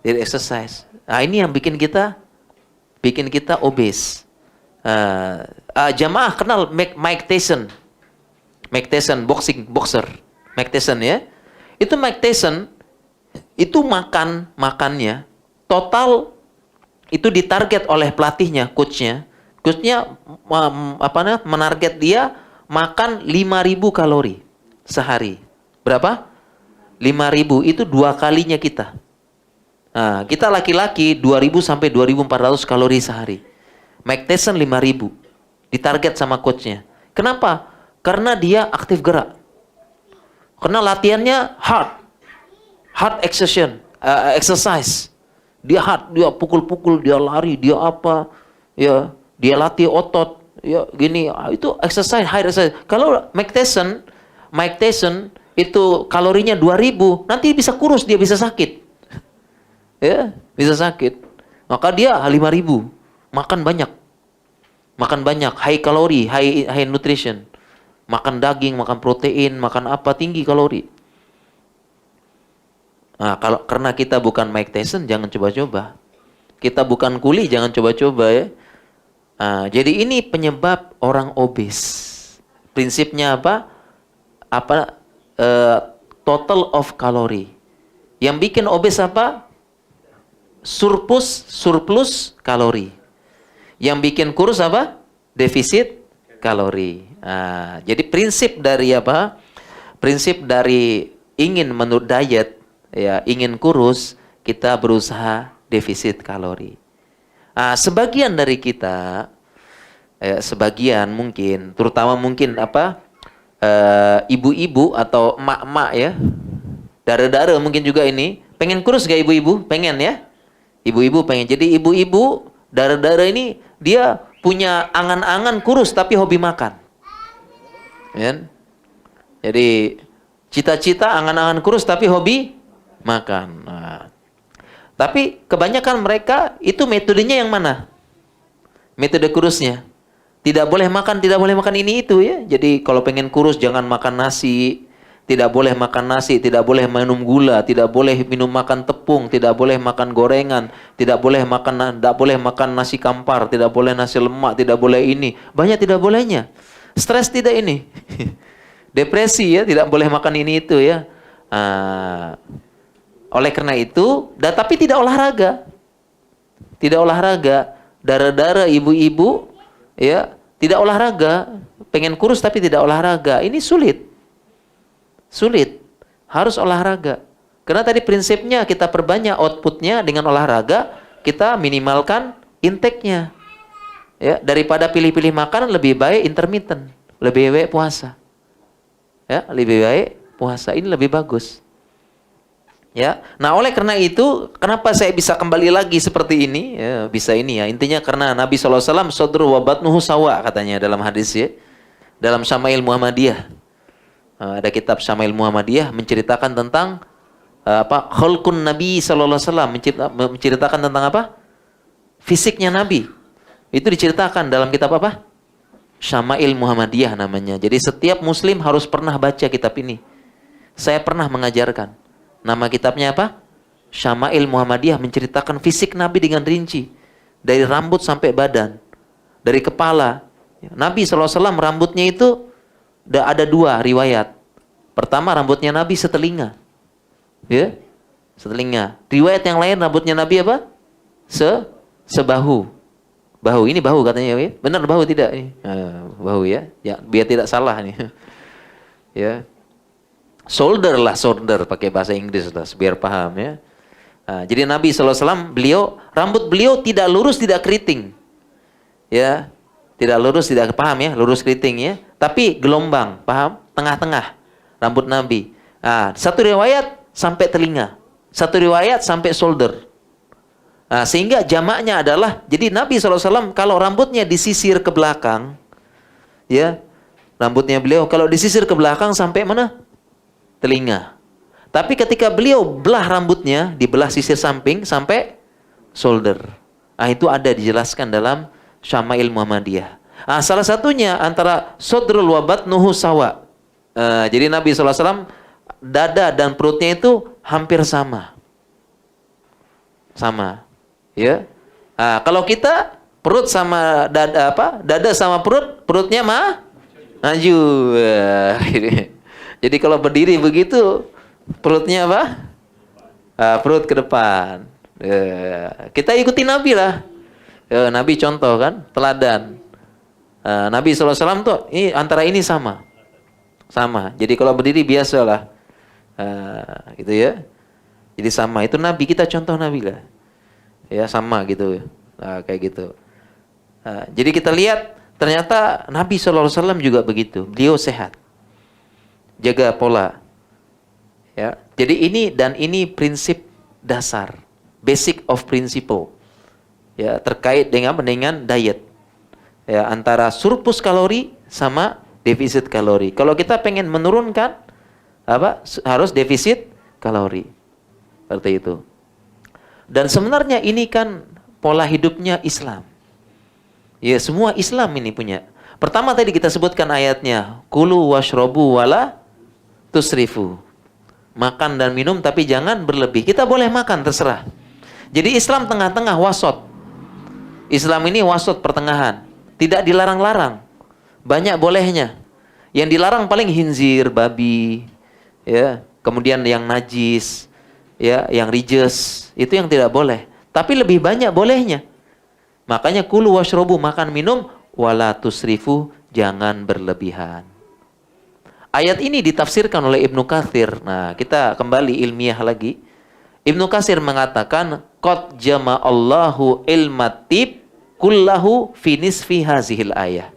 Tidak exercise. Ini yang bikin kita obes. Jamaah kenal Mike Tyson. Mike Tyson boxer. Mike Tyson ya. Itu Mike Tyson itu makannya total itu ditarget oleh pelatihnya, coachnya. Coachnya menarget dia makan 5.000 kalori sehari. Berapa? 5.000 itu 2 kalinya kita. Kita laki-laki 2.000 sampai 2.400 kalori sehari. Mike Tyson 5.000. Ditarget sama coachnya. Kenapa? Karena dia aktif gerak. Karena latihannya hard exercise. Dia hard, dia pukul-pukul, dia lari, dia apa, ya, dia latih otot, ya, gini. Itu exercise, high exercise. Kalau Mike Tyson itu kalorinya 2.000, nanti bisa kurus, dia bisa sakit. Ya, bisa sakit. Maka dia 5.000. Makan banyak, high kalori, high nutrition. Makan daging, makan protein, makan apa, tinggi kalori. Karena kita bukan Mike Tyson, jangan coba-coba. Kita bukan kuli, jangan coba-coba ya. Jadi ini penyebab orang obes. Prinsipnya apa? Total of kalori. Yang bikin obes apa? Surplus kalori. Yang bikin kurus apa? Defisit kalori. Jadi prinsip dari apa? Prinsip dari ingin menurut diet, ya, ingin kurus, kita berusaha defisit kalori. Sebagian dari kita, sebagian mungkin, terutama mungkin ibu-ibu atau emak-emak ya, dara-dara mungkin juga ini, pengen kurus gak ibu-ibu? Pengen ya? Ibu-ibu pengen. Jadi ibu-ibu, dara-dara ini, dia punya angan-angan kurus tapi hobi makan. Ya? Jadi cita-cita angan-angan kurus tapi hobi makan. Tapi kebanyakan mereka itu metodenya yang mana? Metode kurusnya. Tidak boleh makan ini itu ya. Jadi kalau pengen kurus jangan makan nasi, tidak boleh makan nasi, tidak boleh minum gula, tidak boleh makan tepung, tidak boleh makan gorengan, tidak boleh makan nasi kampar, tidak boleh nasi lemak, tidak boleh ini. Banyak tidak bolehnya. Stres tidak ini. Depresi ya, tidak boleh makan ini itu ya. Oleh karena itu, tapi tidak olahraga. Tidak olahraga. Dara-dara ibu-ibu ya, tidak olahraga. Pengen kurus tapi tidak olahraga. Ini sulit. Sulit. Harus olahraga. Karena tadi prinsipnya kita perbanyak outputnya dengan olahraga, kita minimalkan intake-nya. Ya, daripada pilih-pilih makanan lebih baik intermittent, lebih baik puasa. Ya, lebih baik puasa. Ini lebih bagus. Ya, nah oleh karena itu, kenapa saya bisa kembali lagi seperti ini? Ya, bisa ini ya. Intinya karena Nabi SAW sodru wa batnuhu sawa katanya dalam hadis ya. Dalam Syama'il Muhammadiyah. Ada kitab Syama'il Muhammadiyah menceritakan tentang khalqun Nabi SAW, menceritakan tentang apa? Fisiknya Nabi. Itu diceritakan dalam kitab apa? Syama'il Muhammadiyah namanya. Jadi setiap muslim harus pernah baca kitab ini. Saya pernah mengajarkan. Nama kitabnya apa? Syama'il Muhammadiyah, menceritakan fisik Nabi dengan rinci. Dari rambut sampai badan. Dari kepala. Nabi SAW rambutnya itu ada dua riwayat. Pertama rambutnya Nabi setelinga. Ya, setelinga. Riwayat yang lain rambutnya Nabi apa? Sebahu. Bahu, ini bahu katanya ya. Benar bahu tidak ini? Bahu ya. Ya, biar tidak salah nih. Ya. Shoulder pakai bahasa Inggris lah, biar paham ya. Jadi Nabi SAW, rambut beliau tidak lurus, tidak keriting. Ya, tidak lurus, tidak paham ya, lurus keriting ya. Tapi gelombang, paham? Tengah-tengah rambut Nabi. Satu riwayat sampai telinga, satu riwayat sampai shoulder. Sehingga jamaknya adalah, jadi Nabi SAW kalau rambutnya disisir ke belakang, ya, rambutnya beliau kalau disisir ke belakang sampai mana? Telinga. Tapi ketika beliau belah rambutnya, dibelah sisir samping sampai shoulder. Itu ada dijelaskan dalam Syama'il Muhammadiyah. Salah satunya antara sodrul wa batnuhu sawa. Jadi Nabi SAW dada dan perutnya itu hampir sama. Sama. Ya. Kalau kita perut sama dada dada sama perutnya maju. Jadi kalau berdiri begitu, perutnya apa? Perut ke depan. Kita ikuti Nabi lah. Nabi contoh kan, teladan. Nabi SAW tuh antara ini sama. Sama. Jadi kalau berdiri biasalah. Gitu ya. Jadi sama. Itu Nabi, kita contoh Nabi lah. Ya sama gitu. Kayak gitu. Jadi kita lihat, ternyata Nabi SAW juga begitu. Beliau sehat. Jaga pola. Ya. Jadi ini prinsip dasar, basic of principle. Ya, terkait dengan diet. Ya, antara surplus kalori sama defisit kalori. Kalau kita pengen menurunkan harus defisit kalori. Seperti itu. Dan sebenarnya ini kan pola hidupnya Islam. Ya, semua Islam ini punya. Pertama tadi kita sebutkan ayatnya, kulu washrobu wala tusrifu. Makan dan minum tapi jangan berlebih. Kita boleh makan terserah. Jadi Islam tengah-tengah, wasot. Islam ini wasot, pertengahan. Tidak dilarang-larang. Banyak bolehnya. Yang dilarang paling khinzir, babi, ya. Kemudian yang najis, ya, yang rijis, itu yang tidak boleh. Tapi lebih banyak bolehnya. Makanya kulu washrobu, makan minum, wala tusrifu, jangan berlebihan. Ayat ini ditafsirkan oleh Ibnu Katsir. Nah, kita kembali ilmiah lagi. Ibnu Katsir mengatakan, qad jama'allahu ilmatib kullahu fi nisfi hazihil ayah.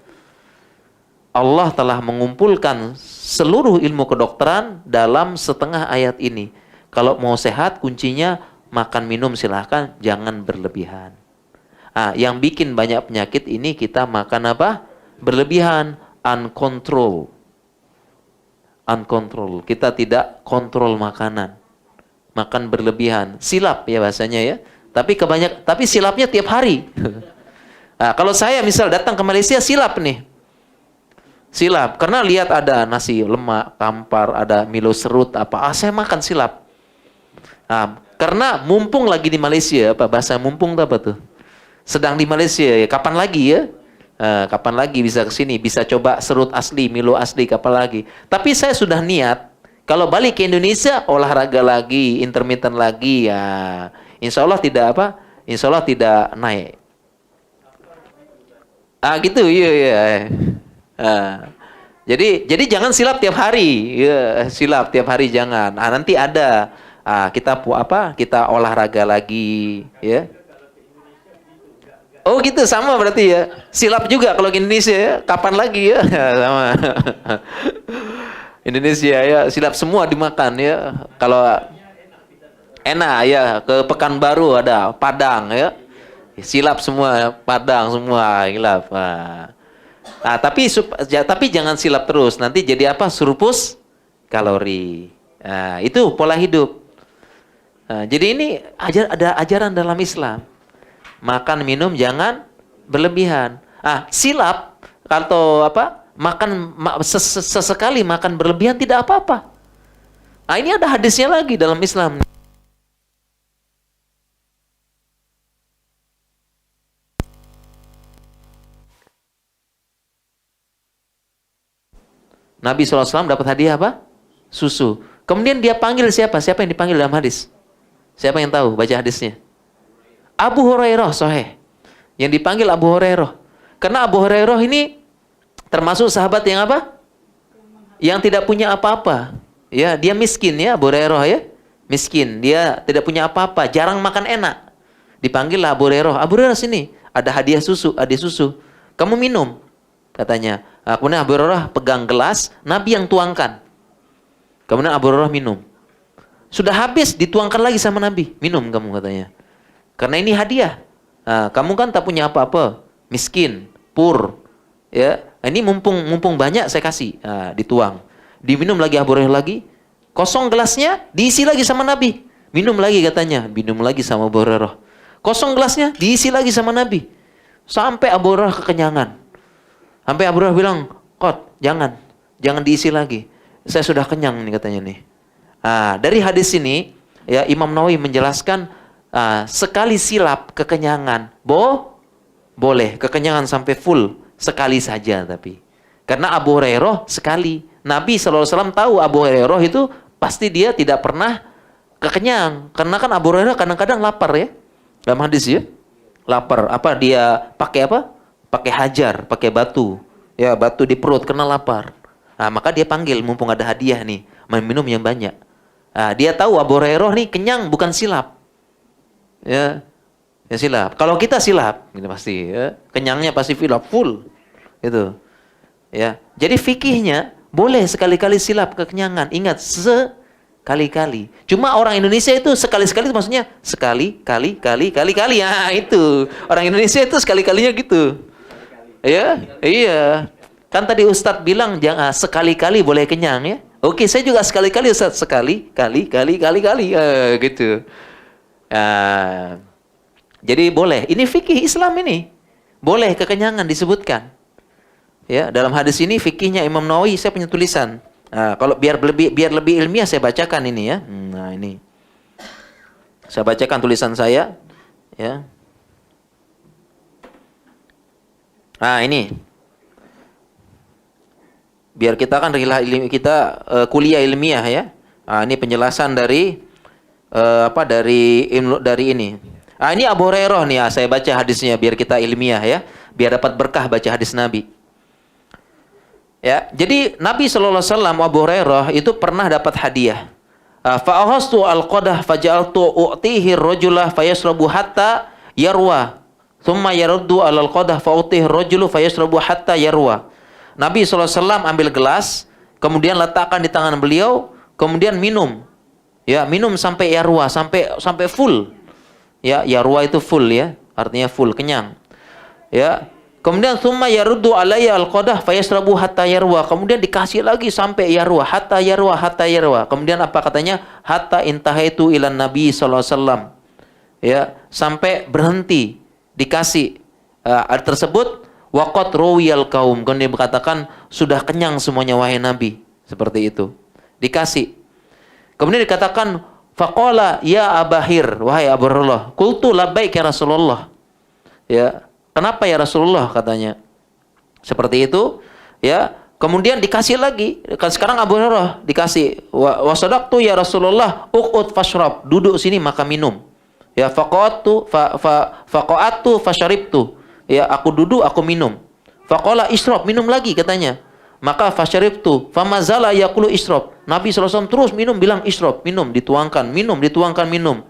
Allah telah mengumpulkan seluruh ilmu kedokteran dalam setengah ayat ini. Kalau mau sehat, kuncinya makan minum silahkan, jangan berlebihan. Yang bikin banyak penyakit ini kita makan apa? Berlebihan, uncontrol. Uncontrol. Kita tidak kontrol makanan. Makan berlebihan. Silap ya bahasanya ya. Tapi silapnya tiap hari. Kalau saya misal datang ke Malaysia silap nih. Silap, karena lihat ada nasi lemak, kampar, ada milo serut, apa. Saya makan silap. Karena mumpung lagi di Malaysia, apa bahasa mumpung itu apa tuh? Sedang di Malaysia, ya kapan lagi ya? Kapan lagi bisa ke sini, bisa coba serut asli, milo asli, kapan lagi. Tapi saya sudah niat, kalau balik ke Indonesia, olahraga lagi, intermittent lagi, ya insya Allah tidak apa? Insya Allah tidak naik. Gitu, iya. Jadi jangan silap tiap hari, ya, silap tiap hari jangan. Nanti ada kita olahraga lagi, ya. Oh gitu, sama berarti ya. Silap juga kalau ke Indonesia ya. Kapan lagi ya? Sama. Indonesia ya, silap semua dimakan ya. Kalau enak ya, ke Pekanbaru ada Padang ya. Silap semua, Padang semua, silap. Tapi jangan silap terus. Nanti jadi apa? Surplus kalori. Itu pola hidup. Jadi ini ada ajaran dalam Islam. Makan minum jangan berlebihan. Silap atau apa? Sesekali makan berlebihan tidak apa-apa. Ini ada hadisnya lagi dalam Islam. Nabi SAW dapat hadiah apa? Susu. Kemudian dia panggil siapa? Siapa yang dipanggil dalam hadis? Siapa yang tahu baca hadisnya? Abu Hurairah, sahih. Yang dipanggil Abu Hurairah. Karena Abu Hurairah ini termasuk sahabat yang apa? Yang tidak punya apa-apa. Ya, dia miskin ya, Abu Hurairah ya. Miskin, dia tidak punya apa-apa, jarang makan enak. Dipanggil lah Abu Hurairah. Abu Hurairah sini, ada hadiah susu. Kamu minum, katanya. Kemudian Abu Hurairah pegang gelas, Nabi yang tuangkan. Kemudian Abu Hurairah minum. Sudah habis, dituangkan lagi sama Nabi. Minum kamu, katanya. Karena ini hadiah. Kamu kan tak punya apa-apa. Miskin, poor. Ya, ini mumpung banyak saya kasih. Dituang. Diminum lagi Abu Hurairah lagi. Kosong gelasnya, diisi lagi sama Nabi. Minum lagi katanya. Minum lagi sama Abu Hurairah. Kosong gelasnya, diisi lagi sama Nabi. Sampai Abu Hurairah kekenyangan. Sampai Abu Hurairah bilang, jangan diisi lagi. Saya sudah kenyang nih katanya nih. Dari hadis ini, ya Imam Nawawi menjelaskan sekali silap kekenyangan, boleh kekenyangan sampai full sekali saja tapi. Karena Abu Hurairah sekali, Nabi SAW tahu Abu Hurairah itu pasti dia tidak pernah kekenyang. Karena kan Abu Hurairah kadang-kadang lapar ya, dalam hadis ya, lapar. Dia pakai apa? Pakai hajar, pakai batu. Ya, batu di perut karena lapar. Maka dia panggil mumpung ada hadiah nih, minum yang banyak. Dia tahu Abu Hurairah nih kenyang bukan silap. Ya silap. Kalau kita silap, ini pasti ya, kenyangnya pasti full. Gitu. Ya. Jadi fikihnya boleh sekali-kali silap kekenyangan. Ingat, sekali-kali. Cuma orang Indonesia itu sekali-sekali itu maksudnya sekali-kali. Itu. Orang Indonesia itu sekali-kalinya gitu. Ya, iya. Kan tadi Ustadz bilang jangan sekali-kali boleh kenyang ya. Oke, saya juga sekali-kali Ustadz, sekali, gitu. Jadi boleh. Ini fikih Islam ini. Boleh kekenyangan disebutkan. Ya, dalam hadis ini fikihnya Imam Nawawi, saya punya tulisan. Kalau biar lebih ilmiah saya bacakan ini ya. Ini. Saya bacakan tulisan saya ya. Nah, ini biar kita kan kita kuliah ilmiah ya. Nah, ini penjelasan dari dari ini. Ini Abu Hurairah nih, saya baca hadisnya biar kita ilmiah ya, biar dapat berkah baca hadis Nabi. Ya, jadi Nabi sallallahu alaihi wasallam Abu Hurairah itu pernah dapat hadiah. Fa'ahastu al-qadah faja'altu u'tihi ar-rajula fayashrabu hatta yarwa. Thumma yaruddu al-qadah fa'utihi ar-rajulu fayashrabu hatta yarwa. Nabi sallallahu alaihi wasallam ambil gelas, kemudian letakkan di tangan beliau, kemudian minum. Ya, minum sampai yarwa, sampai full. Ya, yarwa itu full ya, artinya full, kenyang. Ya. Kemudian summa yaruddu alayya al-qadah fayashrabu hatta yarwa. Kemudian dikasih lagi sampai yarwa, hatta yarwa, hatta yarwa. Kemudian apa katanya? Hatta intahaitu ilan Nabi sallallahu alaihi wasallam. Ya, sampai berhenti dikasih tersebut waqat rawiyal qaum. Kemudian dikatakan sudah kenyang semuanya wahai Nabi. Seperti itu. Dikasih. Kemudian dikatakan faqala ya Abahir, wahai Abu Hurairah. Qultu labbaik ya Rasulullah. Ya. Kenapa ya Rasulullah katanya? Seperti itu, ya. Kemudian dikasih lagi. Sekarang Abu Hurairah dikasih wa sadaqtu ya Rasulullah uqud fashrab. Duduk sini maka minum. Ya faqatu fasharibtu. Ya aku duduk aku minum. Faqala ishrab, minum lagi katanya. Maka fasharibtu famazala yaqulu ishrab. Nabi sallallahu alaihi wasallam terus minum, bilang ishrab, minum, dituangkan, minum, dituangkan, minum.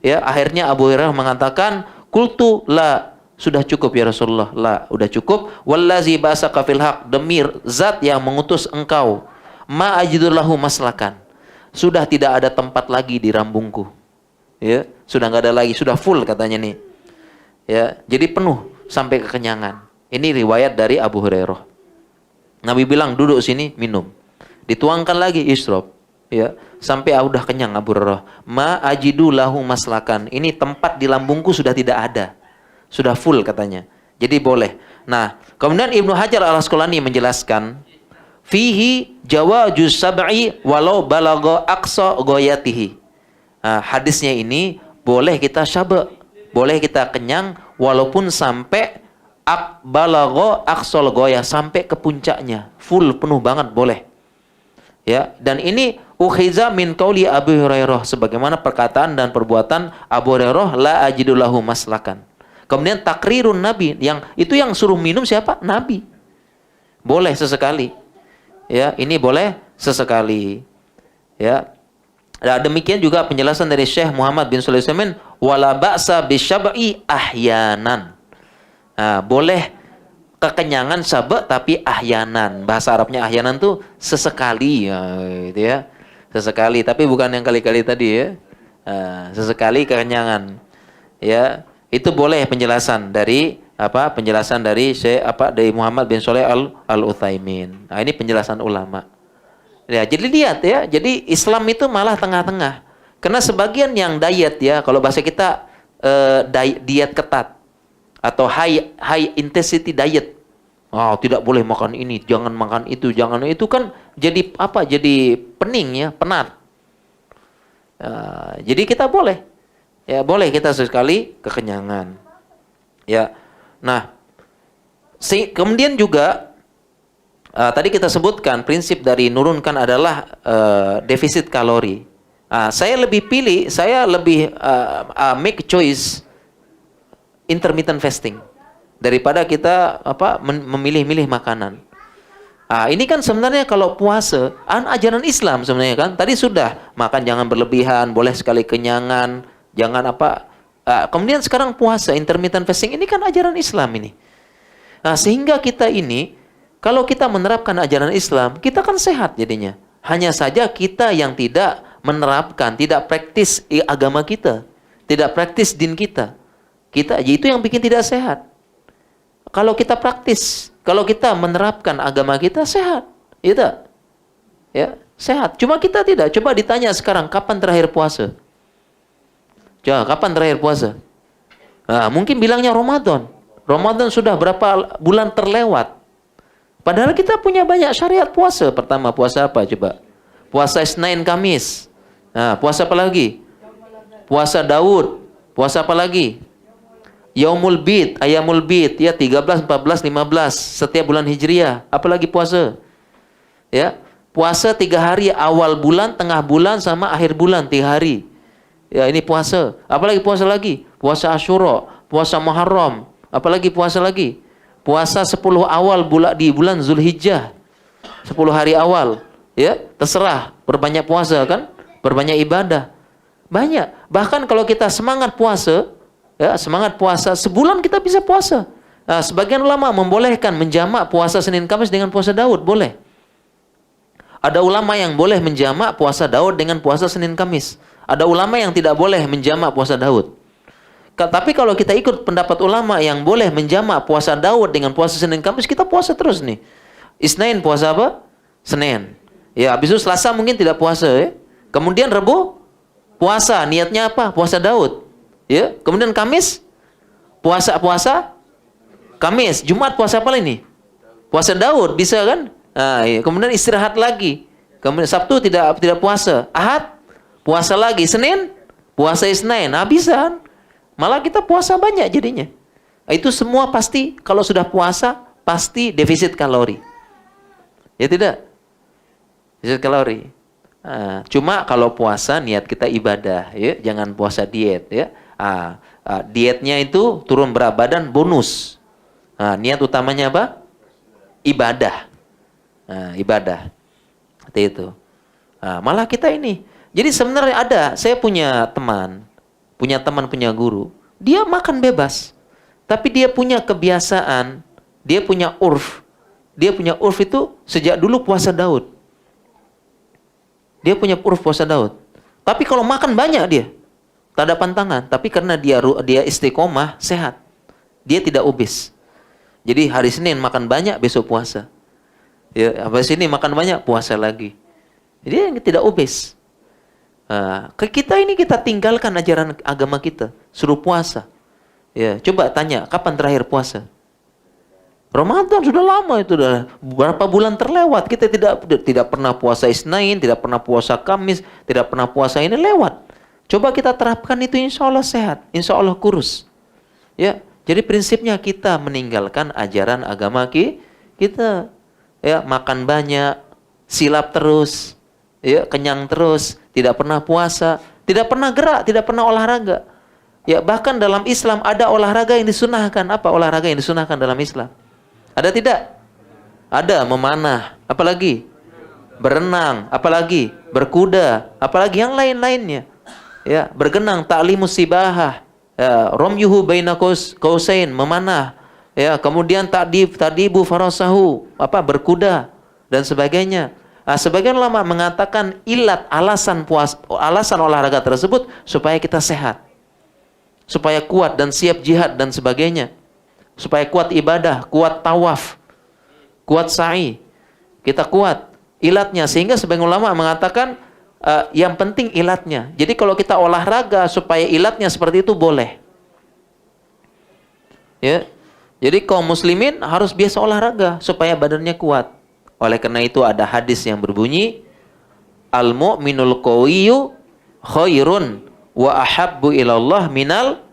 Ya, akhirnya Abu Hurairah mengatakan qultu la, sudah cukup ya Rasulullah. La, udah cukup. Wallazi ba'asaka fil haq, demi zat yang mengutus engkau. Ma ajidullahu maslakan. Sudah tidak ada tempat lagi di rambungku. Ya, sudah enggak ada lagi, sudah full katanya nih. Ya, jadi penuh sampai kekenyangan. Ini riwayat dari Abu Hurairah. Nabi bilang duduk sini minum. Dituangkan lagi isrob. Ya, sampai udah kenyang Abu Hurairah. Ma ajidullahu maslakan. Ini tempat di lambungku sudah tidak ada. Sudah full katanya. Jadi boleh. Nah, kemudian Ibnu Hajar al-Asqalani menjelaskan, fihi jawazus sab'i walau balagha aqsa ghayatihi. Nah, hadisnya ini boleh kita syaba', boleh kita kenyang walaupun sampai balagha aqsal ghayah, sampai ke puncaknya, full penuh banget boleh. Ya, dan ini ukhiza min qauli Abu Hurairah, sebagaimana perkataan dan perbuatan Abu Hurairah, la ajidu lahu maslakan. Kemudian takrirun Nabi, yang itu yang suruh minum siapa? Nabi. Boleh sesekali. Ya, ini boleh sesekali. Ya. Nah, demikian juga penjelasan dari Syekh Muhammad bin Shalih Al-Utsaimin, wala ba'sa bisyab'i ahyanan. Nah, boleh kekenyangan syaba' tapi ahyanan. Bahasa Arabnya ahyanan tuh sesekali ya, gitu ya. Sesekali, tapi bukan yang kali-kali tadi ya. Sesekali kekenyangan. Ya. Itu boleh penjelasan dari penjelasan dari Syekh dari Muhammad bin Shalih Al-Utsaimin. Nah, ini penjelasan ulama. Ya, jadi lihat ya. Jadi Islam itu malah tengah-tengah. Karena sebagian yang diet ya, kalau bahasa kita diet ketat atau high intensity diet. Oh, tidak boleh makan ini, jangan makan itu, jangan itu, kan jadi Jadi pening ya, penat. Jadi kita boleh. Ya, boleh kita sekali kekenyangan. Ya. Nah, kemudian juga tadi kita sebutkan prinsip dari nurunkan adalah defisit kalori. Saya lebih make choice intermittent fasting daripada kita memilih-milih makanan. Ini kan sebenarnya kalau puasa, ajaran Islam sebenarnya kan. Tadi sudah makan jangan berlebihan, boleh sekali kenyangan. Jangan kemudian sekarang puasa, intermittent fasting, ini kan ajaran Islam ini. Nah, sehingga kita ini, kalau kita menerapkan ajaran Islam, kita kan sehat jadinya. Hanya saja kita yang tidak menerapkan, tidak praktis agama kita, tidak praktis din kita. Itu yang bikin tidak sehat. Kalau kita praktis, kalau kita menerapkan agama kita, sehat. Gitu. Ya, sehat. Cuma kita tidak. Coba ditanya sekarang, kapan terakhir puasa? Coba, kapan terakhir puasa? Nah, mungkin bilangnya Ramadan. Ramadan sudah berapa bulan terlewat. Padahal kita punya banyak syariat puasa. Pertama, puasa apa coba? Puasa Senin Kamis. Nah, puasa apa lagi? Puasa Daud. Puasa apa lagi? Yaumul Bid, Ayamul Bid, ya 13, 14, 15 setiap bulan Hijriah. Apalagi puasa. Ya, puasa 3 hari awal bulan, tengah bulan sama akhir bulan 3 hari. Ya, ini puasa. Apalagi puasa lagi? Puasa Asyura, puasa Muharram. Apalagi puasa lagi? Puasa 10 awal bulan di bulan Zulhijjah. 10 hari awal. Ya, terserah. Berbanyak puasa kan? Berbanyak ibadah. Banyak. Bahkan kalau kita semangat puasa, ya, semangat puasa, sebulan kita bisa puasa. Nah, sebagian ulama membolehkan menjamak puasa Senin Kamis dengan puasa Daud, boleh. Ada ulama yang boleh menjamak puasa Daud dengan puasa Senin Kamis. Ada ulama yang tidak boleh menjamak puasa Daud. Tapi kalau kita ikut pendapat ulama yang boleh menjamak puasa Daud dengan puasa Senin Kamis, kita puasa terus nih. Isnin puasa apa? Senin. Ya, habis itu Selasa mungkin tidak puasa, ya. Kemudian Rabu puasa, niatnya apa? Puasa Daud. Ya, kemudian Kamis puasa Kamis, Jumat puasa apa ini? Puasa Daud, bisa kan? Nah, iya. Kemudian istirahat lagi. Kemudian Sabtu tidak puasa. Ahad puasa lagi, Senin puasa Isnin. Nah, bisa kan? Malah kita puasa banyak jadinya. Itu semua pasti kalau sudah puasa pasti defisit kalori. Ya tidak? Defisit kalori. Nah, cuma kalau puasa niat kita ibadah, ya, jangan puasa diet, ya. Dietnya itu turun berat badan bonus. Nah, niat utamanya apa? Ibadah. Nah, ibadah. Seperti itu. Nah, malah kita ini. Jadi sebenarnya saya punya teman punya guru. Dia makan bebas. Tapi dia punya kebiasaan, dia punya urf. Dia punya urf itu sejak dulu puasa Daud. Dia punya urf puasa Daud. Tapi kalau makan banyak dia, tak ada pantangan. Tapi karena dia istiqomah, sehat. Dia tidak obes. Jadi hari Senin makan banyak, besok puasa. Ya, habis ini makan banyak, puasa lagi. Jadi dia tidak obes. Kita tinggalkan ajaran agama kita, suruh puasa. Ya, coba tanya, kapan terakhir puasa? Ramadan sudah lama, itu udah berapa bulan terlewat. Kita tidak pernah puasa Isnin, tidak pernah puasa Kamis, tidak pernah puasa ini lewat. Coba kita terapkan itu, insya Allah sehat, insya Allah kurus. Ya, jadi prinsipnya kita meninggalkan ajaran agama kita. Ya, makan banyak, silap terus, ya, kenyang terus, tidak pernah puasa, tidak pernah gerak, tidak pernah olahraga. Ya, bahkan dalam Islam ada olahraga yang disunahkan. Apa olahraga yang disunahkan dalam Islam? Ada tidak? Ada, memanah, apalagi berenang, apalagi berkuda, apalagi yang lain-lainnya. Ya, bergenang, ta'limus sibahah, ya, romyuhu baina qausain, memanah. Ya, kemudian tadibu farasahu, berkuda dan sebagainya. Sebagian ulama mengatakan alasan olahraga tersebut supaya kita sehat, supaya kuat dan siap jihad dan sebagainya, supaya kuat ibadah, kuat tawaf, kuat sa'i, kita kuat ilatnya. Sehingga sebagian ulama mengatakan yang penting ilatnya. Jadi kalau kita olahraga supaya ilatnya seperti itu boleh. Ya, jadi kaum muslimin harus biasa olahraga supaya badannya kuat. Oleh karena itu ada hadis yang berbunyi, al-mu'minul qawiyyu khairun wa ahabbu ilallah minal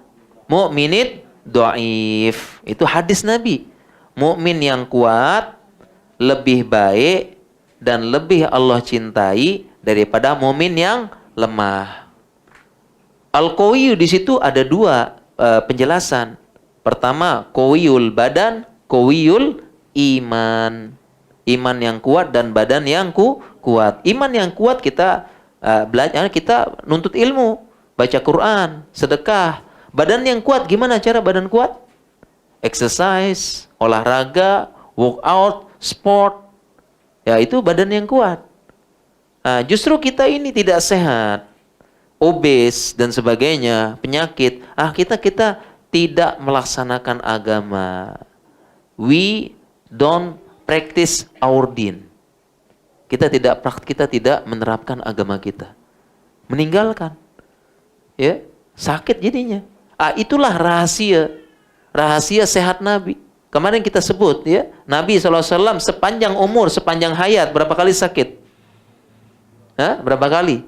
mu'minid dhaif. Itu hadis Nabi. Mukmin yang kuat lebih baik dan lebih Allah cintai daripada mukmin yang lemah. Al-qawiyyu di situ ada dua penjelasan. Pertama, qawiyul badan, qawiyul iman. Iman yang kuat dan badan yang kuat. Iman yang kuat kita belajar, kita nuntut ilmu, baca Quran, sedekah. Badan yang kuat, gimana cara badan kuat? Exercise, olahraga, workout, sport. Ya, itu badan yang kuat. Justru kita ini tidak sehat, obes dan sebagainya, penyakit. Kita tidak melaksanakan agama. We don't practice our din. Kita tidak menerapkan agama kita. Meninggalkan. Ya, sakit jadinya. Itulah rahasia sehat Nabi. Kemarin kita sebut, ya, Nabi SAW sepanjang umur, sepanjang hayat berapa kali sakit? Berapa kali?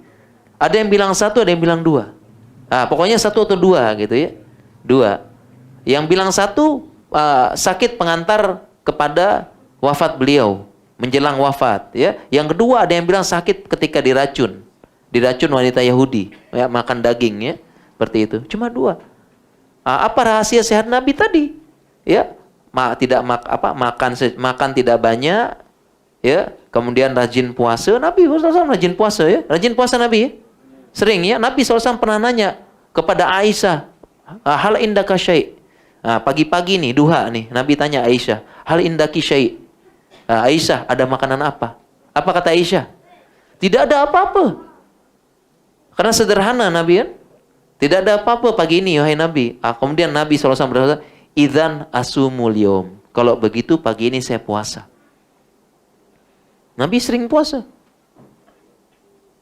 Ada yang bilang 1, ada yang bilang 2. Pokoknya 1 atau 2 gitu ya. 2. Yang bilang satu sakit pengantar kepada wafat beliau, menjelang wafat, ya. Yang kedua ada yang bilang sakit ketika diracun wanita Yahudi, ya, makan daging, ya, seperti itu. Cuma dua. Apa rahasia sehat Nabi tadi? Ya, makan tidak banyak, ya. Kemudian rajin puasa. Nabi SAW rajin puasa, ya. Rajin puasa Nabi, ya. Sering, ya. Nabi SAW pernah nanya kepada Aisyah, hal indaka syai'. Pagi-pagi nih, duha nih, Nabi tanya Aisyah, hal indaki syai'. Aisyah, ada makanan apa? Apa kata Aisyah? Tidak ada apa-apa. Karena sederhana Nabi, kan? Tidak ada apa-apa pagi ini, wahai Nabi. Kemudian Nabi SAW berkata, idzan asumul yom. Kalau begitu pagi ini saya puasa. Nabi sering puasa.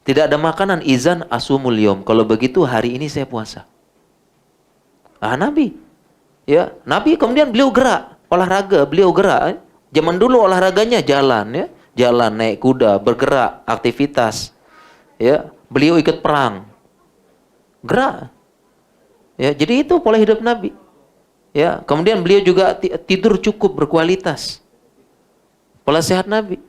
Tidak ada makanan, idzan asumul yom. Kalau begitu hari ini saya puasa. Nabi. Ya, Nabi kemudian beliau gerak, olahraga, beliau gerak. Zaman dulu olahraganya jalan, ya. Jalan, naik kuda, bergerak, aktivitas. Ya, beliau ikut perang. Gerak. Ya, jadi itu pola hidup Nabi. Ya, kemudian beliau juga tidur cukup berkualitas. Pola sehat Nabi.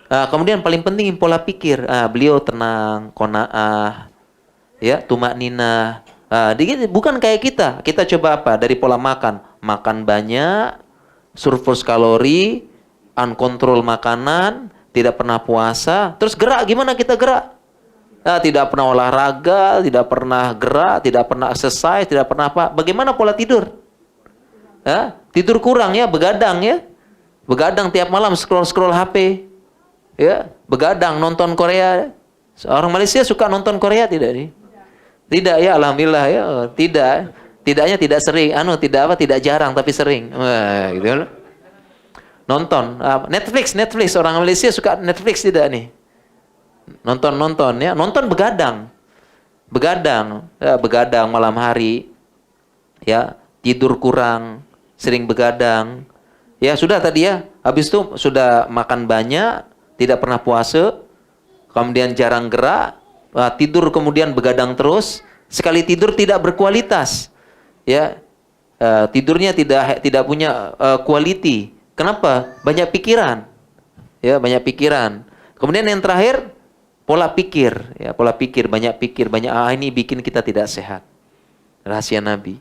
Kemudian paling penting pola pikir. Beliau tenang, qanaah, ya, tumak ninah. Bukan kayak kita. Kita coba apa? Dari pola makan. Makan banyak, surplus kalori, unkontrol makanan, tidak pernah puasa. Terus gerak, gimana kita gerak? Tidak pernah olahraga, tidak pernah gerak, tidak pernah exercise, tidak pernah apa. Bagaimana pola tidur? Tidur kurang, ya, begadang, ya. Begadang tiap malam scroll HP. Ya, begadang nonton Korea. Orang Malaysia suka nonton Korea tidak nih? Tidak, ya, alhamdulillah, ya. Tidaknya tidak sering, tidak jarang tapi sering. Gitu. Nonton Netflix orang Malaysia suka Netflix tidak nih? Nonton, ya. Nonton begadang, ya, begadang malam hari, ya, tidur kurang, sering begadang, ya, sudah tadi, ya. Habis itu sudah makan banyak, tidak pernah puasa, kemudian jarang gerak, tidur kemudian begadang terus, sekali tidur tidak berkualitas, ya. Tidurnya tidak punya quality. Kenapa? Banyak pikiran, ya, banyak pikiran. Kemudian yang terakhir, pola pikir, ya, banyak pikir, ini bikin kita tidak sehat. Rahasia Nabi.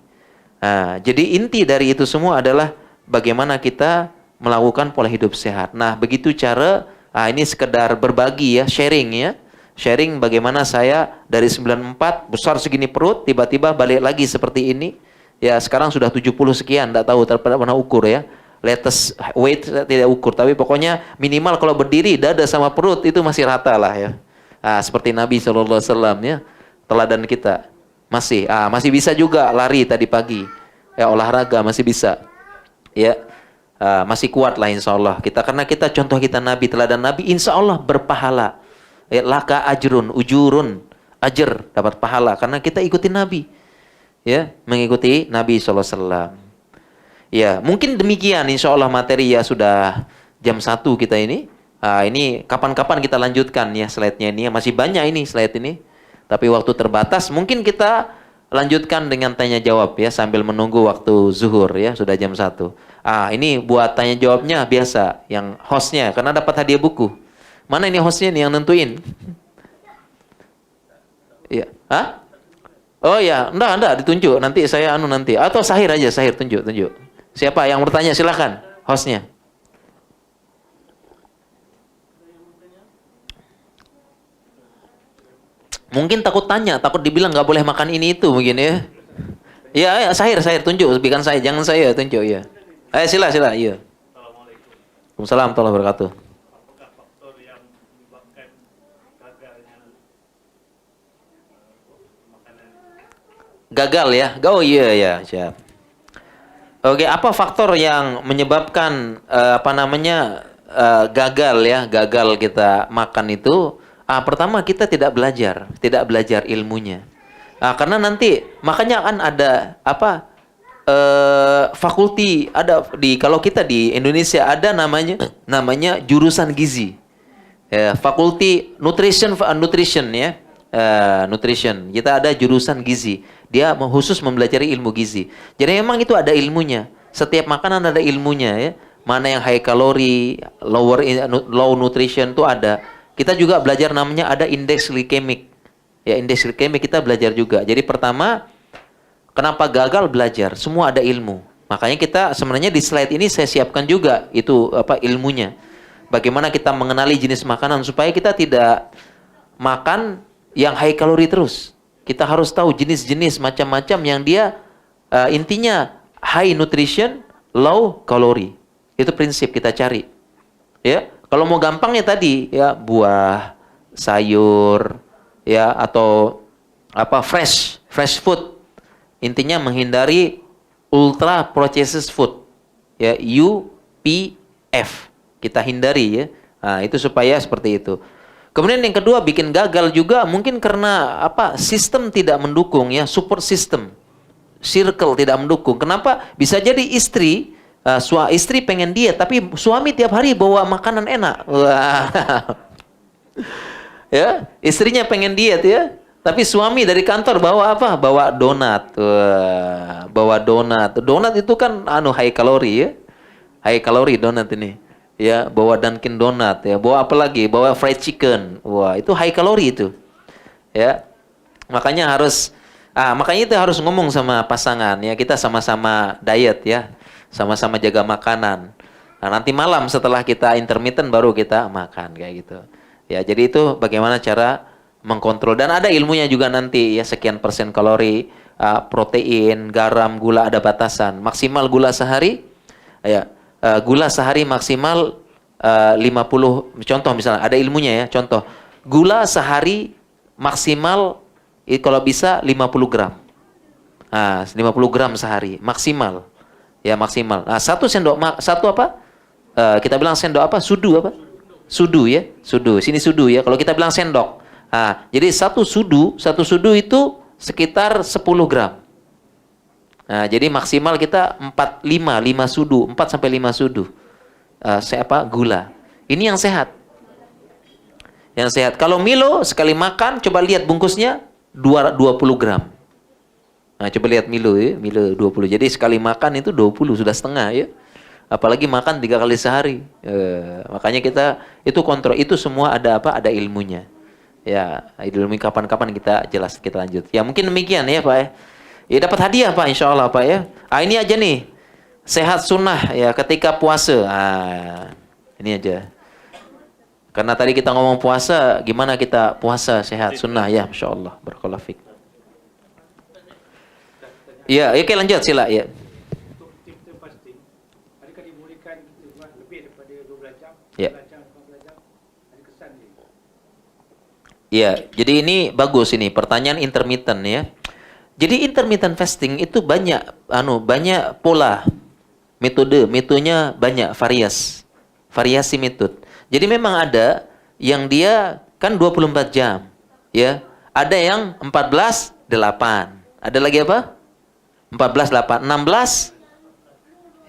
Jadi inti dari itu semua adalah bagaimana kita melakukan pola hidup sehat. Nah, begitu cara, ini sekedar berbagi, ya, sharing, ya. Sharing bagaimana saya dari 94 besar segini perut, tiba-tiba balik lagi seperti ini. Ya, sekarang sudah 70 sekian, enggak tahu, tidak pernah ukur, ya. Latest weight tidak ukur, tapi pokoknya minimal kalau berdiri dada sama perut itu masih rata lah, ya. Seperti Nabi SAW, ya, teladan kita. Masih bisa juga lari tadi pagi, ya, olahraga masih bisa, ya, masih kuat lah insya Allah kita, karena kita contoh kita Nabi, teladan Nabi, insya Allah berpahala, ya, laka ujurun, ajar, dapat pahala karena kita ikuti Nabi, ya, mengikuti Nabi SAW. Ya, mungkin demikian insya Allah materi, ya, sudah jam 1 kita ini. Ini kapan-kapan kita lanjutkan, ya, slide-nya ini. Masih banyak ini slide ini. Tapi waktu terbatas, mungkin kita lanjutkan dengan tanya jawab, ya, sambil menunggu waktu zuhur, ya, sudah jam 1. Ini buat tanya jawabnya biasa, yang hostnya, karena dapat hadiah buku. Mana ini hostnya nih yang nentuin? Ya. Oh ya, enggak ditunjuk. Nanti saya nanti. Atau Sahir aja, Sahir tunjuk. Siapa yang bertanya, silakan hostnya. Mungkin takut tanya, takut dibilang nggak boleh makan ini itu mungkin, ya. Ya, Sahir tunjuk, bukan saya, jangan saya tunjuk, ya. Sila, iya. Assalamualaikum warahmatullahi wabarakatuh. Apakah faktor yang menyebabkan gagalnya makanan? Gagal, ya? Oh iya, siap. Oke, apa faktor yang menyebabkan gagal, ya? Gagal kita makan itu? Pertama kita tidak belajar ilmunya. Karena nanti makanya kan ada fakulti, ada kalau kita di Indonesia ada namanya jurusan gizi. Fakulti nutrition, ya. nutrition. Kita ada jurusan gizi. Dia khusus mempelajari ilmu gizi. Jadi memang itu ada ilmunya. Setiap makanan ada ilmunya ya. Mana yang high kalori, low nutrition itu ada. Kita juga belajar namanya ada indeks glikemik. Ya, indeks glikemik kita belajar juga. Jadi pertama, kenapa gagal belajar? Semua ada ilmu. Makanya kita sebenarnya di slide ini saya siapkan juga itu ilmunya. Bagaimana kita mengenali jenis makanan supaya kita tidak makan yang high kalori terus. Kita harus tahu jenis-jenis macam-macam yang dia intinya high nutrition, low kalori. Itu prinsip kita cari. Ya, kalau mau gampangnya tadi ya buah, sayur, ya atau fresh food. Intinya menghindari ultra processed food. Ya, UPF. Kita hindari ya. Nah, itu supaya seperti itu. Kemudian yang kedua bikin gagal juga mungkin karena sistem tidak mendukung ya, support system. Circle tidak mendukung. Kenapa? Bisa jadi istri pengen diet tapi suami tiap hari bawa makanan enak. Wah. Ya, istrinya pengen diet ya, tapi suami dari kantor bawa apa? Bawa donat. Wah, bawa donat. Donat itu kan high kalori ya. High kalori donat ini. Ya, bawa Dunkin Donat ya. Bawa apa lagi? Bawa fried chicken. Wah, itu high kalori itu. Ya. Makanya itu harus ngomong sama pasangan ya. Kita sama-sama diet ya. Sama-sama jaga makanan. Nah, nanti malam setelah kita intermittent baru kita makan kayak gitu. Ya, jadi itu bagaimana cara mengkontrol dan ada ilmunya juga nanti ya, sekian persen kalori, protein, garam, gula ada batasan. Maksimal gula sehari ya, gula sehari maksimal 50, contoh misalnya ada ilmunya ya, contoh. Gula sehari maksimal kalau bisa 50 gram. Nah, 50 gram sehari maksimal. Ya maksimal. Nah, kita bilang sendok apa? Sudu apa? Sudu ya, sudu. Sini sudu ya. Kalau kita bilang sendok. Nah, jadi satu sudu itu sekitar 10 gram. Nah, jadi maksimal kita 5 sudu, 4 sampai 5 sudu. Gula. Ini yang sehat. Yang sehat. Kalau Milo sekali makan coba lihat bungkusnya 20 gram. Nah, coba lihat Milo ya, Milo 20. Jadi sekali makan itu 20, sudah setengah ya. Apalagi makan 3 kali sehari. Makanya kita itu kontrol, itu semua ada ada ilmunya. Ya, ilmu kapan-kapan kita lanjut. Ya, mungkin demikian ya, Pak ya. Ya dapat hadiah Pak, insyaallah Pak ya. Ini aja nih. Sehat sunnah ya ketika puasa. Ini aja. Karena tadi kita ngomong puasa, gimana kita puasa sehat sunnah ya, insyaallah. Barakallahu fiik. Ya, oke lanjut sila ya. Untuk tim fasting, adakah dimulihkan lebih daripada 12 jam? Ya. 12 jam, 14 jam? Ada kesan dia? Ya, jadi ini bagus ini pertanyaan intermittent ya. Jadi intermittent fasting itu banyak pola, metodenya banyak, variasi metode. Jadi memang ada yang dia kan 24 jam, ya. Ada yang 14-8. Ada lagi apa? 14-8, 16,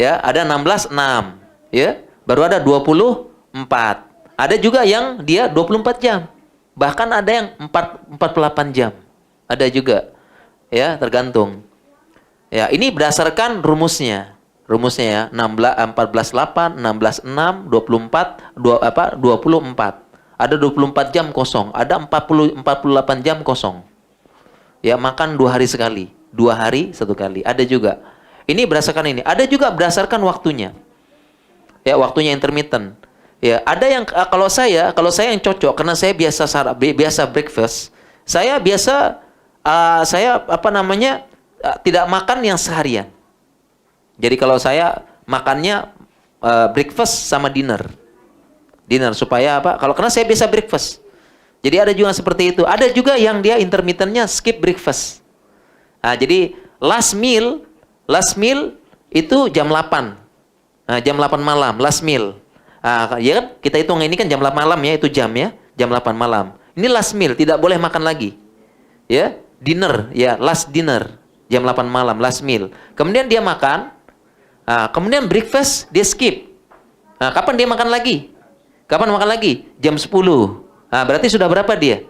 ya, ada 16-6, ya, baru ada 24. Ada juga yang dia 24 jam, bahkan ada yang 48 jam, ada juga, ya, tergantung. Ya, ini berdasarkan rumusnya ya, 14-8, 16-6, 24, ada 24 jam kosong, ada 48 jam kosong. Ya, makan 2 hari sekali. 2 hari 1 kali. Ada juga. Ini berdasarkan ini. Ada juga berdasarkan waktunya. Ya, waktunya intermittent. Ya, ada yang kalau saya yang cocok karena saya biasa breakfast. Saya biasa tidak makan yang seharian. Jadi kalau saya makannya breakfast sama dinner. Dinner supaya apa? Karena saya biasa breakfast. Jadi ada juga seperti itu. Ada juga yang dia intermittentnya skip breakfast. Nah, jadi last meal itu jam 8. Nah, jam 8 malam, last meal. Nah, ya kan? Kita hitung ini kan jam 8 malam ya, itu jam ya. Jam 8 malam. Ini last meal, tidak boleh makan lagi. Ya, dinner, ya, last dinner. Jam 8 malam, last meal. Kemudian dia makan. Nah, kemudian breakfast dia skip. Nah, kapan dia makan lagi? Kapan makan lagi? Jam 10. Nah, berarti sudah berapa dia?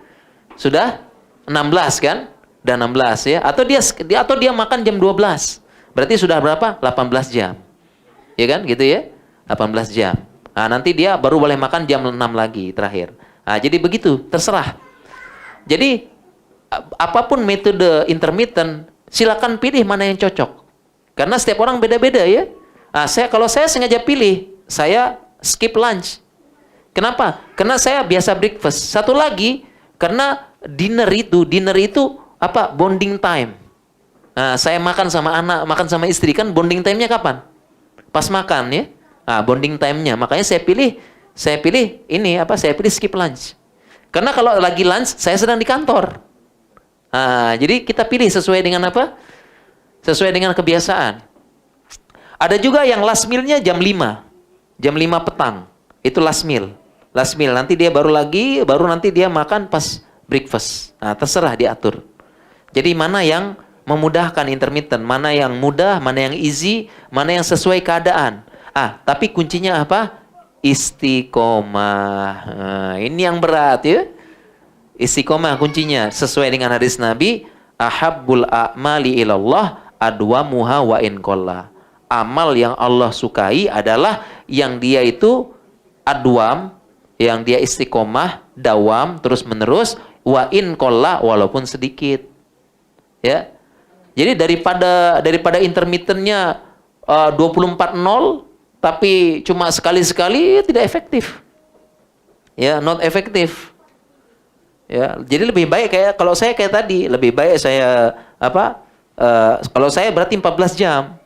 Sudah 16 kan? Udah 16 ya. Atau dia makan jam 12. Berarti sudah berapa? 18 jam. Ya kan? Gitu ya. 18 jam. Nah, nanti dia baru boleh makan jam 6 lagi terakhir. Nah, jadi begitu, terserah. Jadi apapun metode intermittent, silakan pilih mana yang cocok. Karena setiap orang beda-beda ya. Nah, kalau saya sengaja pilih, saya skip lunch. Kenapa? Karena saya biasa breakfast. Satu lagi, karena dinner itu apa? Bonding time. Nah, saya makan sama anak, makan sama istri, kan bonding time-nya kapan? Pas makan ya. Nah, bonding time-nya. Makanya saya pilih ini apa? Saya pilih skip lunch. Karena kalau lagi lunch, saya sedang di kantor. Nah, jadi kita pilih sesuai dengan apa? Sesuai dengan kebiasaan. Ada juga yang last meal-nya jam 5. Jam 5 petang. Itu last meal. Last meal. Nanti dia baru nanti dia makan pas breakfast. Nah, terserah diatur. Jadi mana yang memudahkan intermittent, mana yang mudah, mana yang easy, mana yang sesuai keadaan. Tapi kuncinya apa? Istiqomah. Nah, ini yang berat ya. Istiqomah kuncinya. Sesuai dengan hadis Nabi, ahabbul a'mali ilallah adwamuha wa in qalla. Amal yang Allah sukai adalah yang dia itu adwam, yang dia istiqomah, dawam, terus menerus, wa in qalla, walaupun sedikit. Ya. Jadi daripada intermittennya 24-0 tapi cuma sekali-sekali, tidak efektif. Ya, not efektif. Ya, jadi lebih baik kalau saya kayak tadi, lebih baik saya kalau saya berarti 14 jam.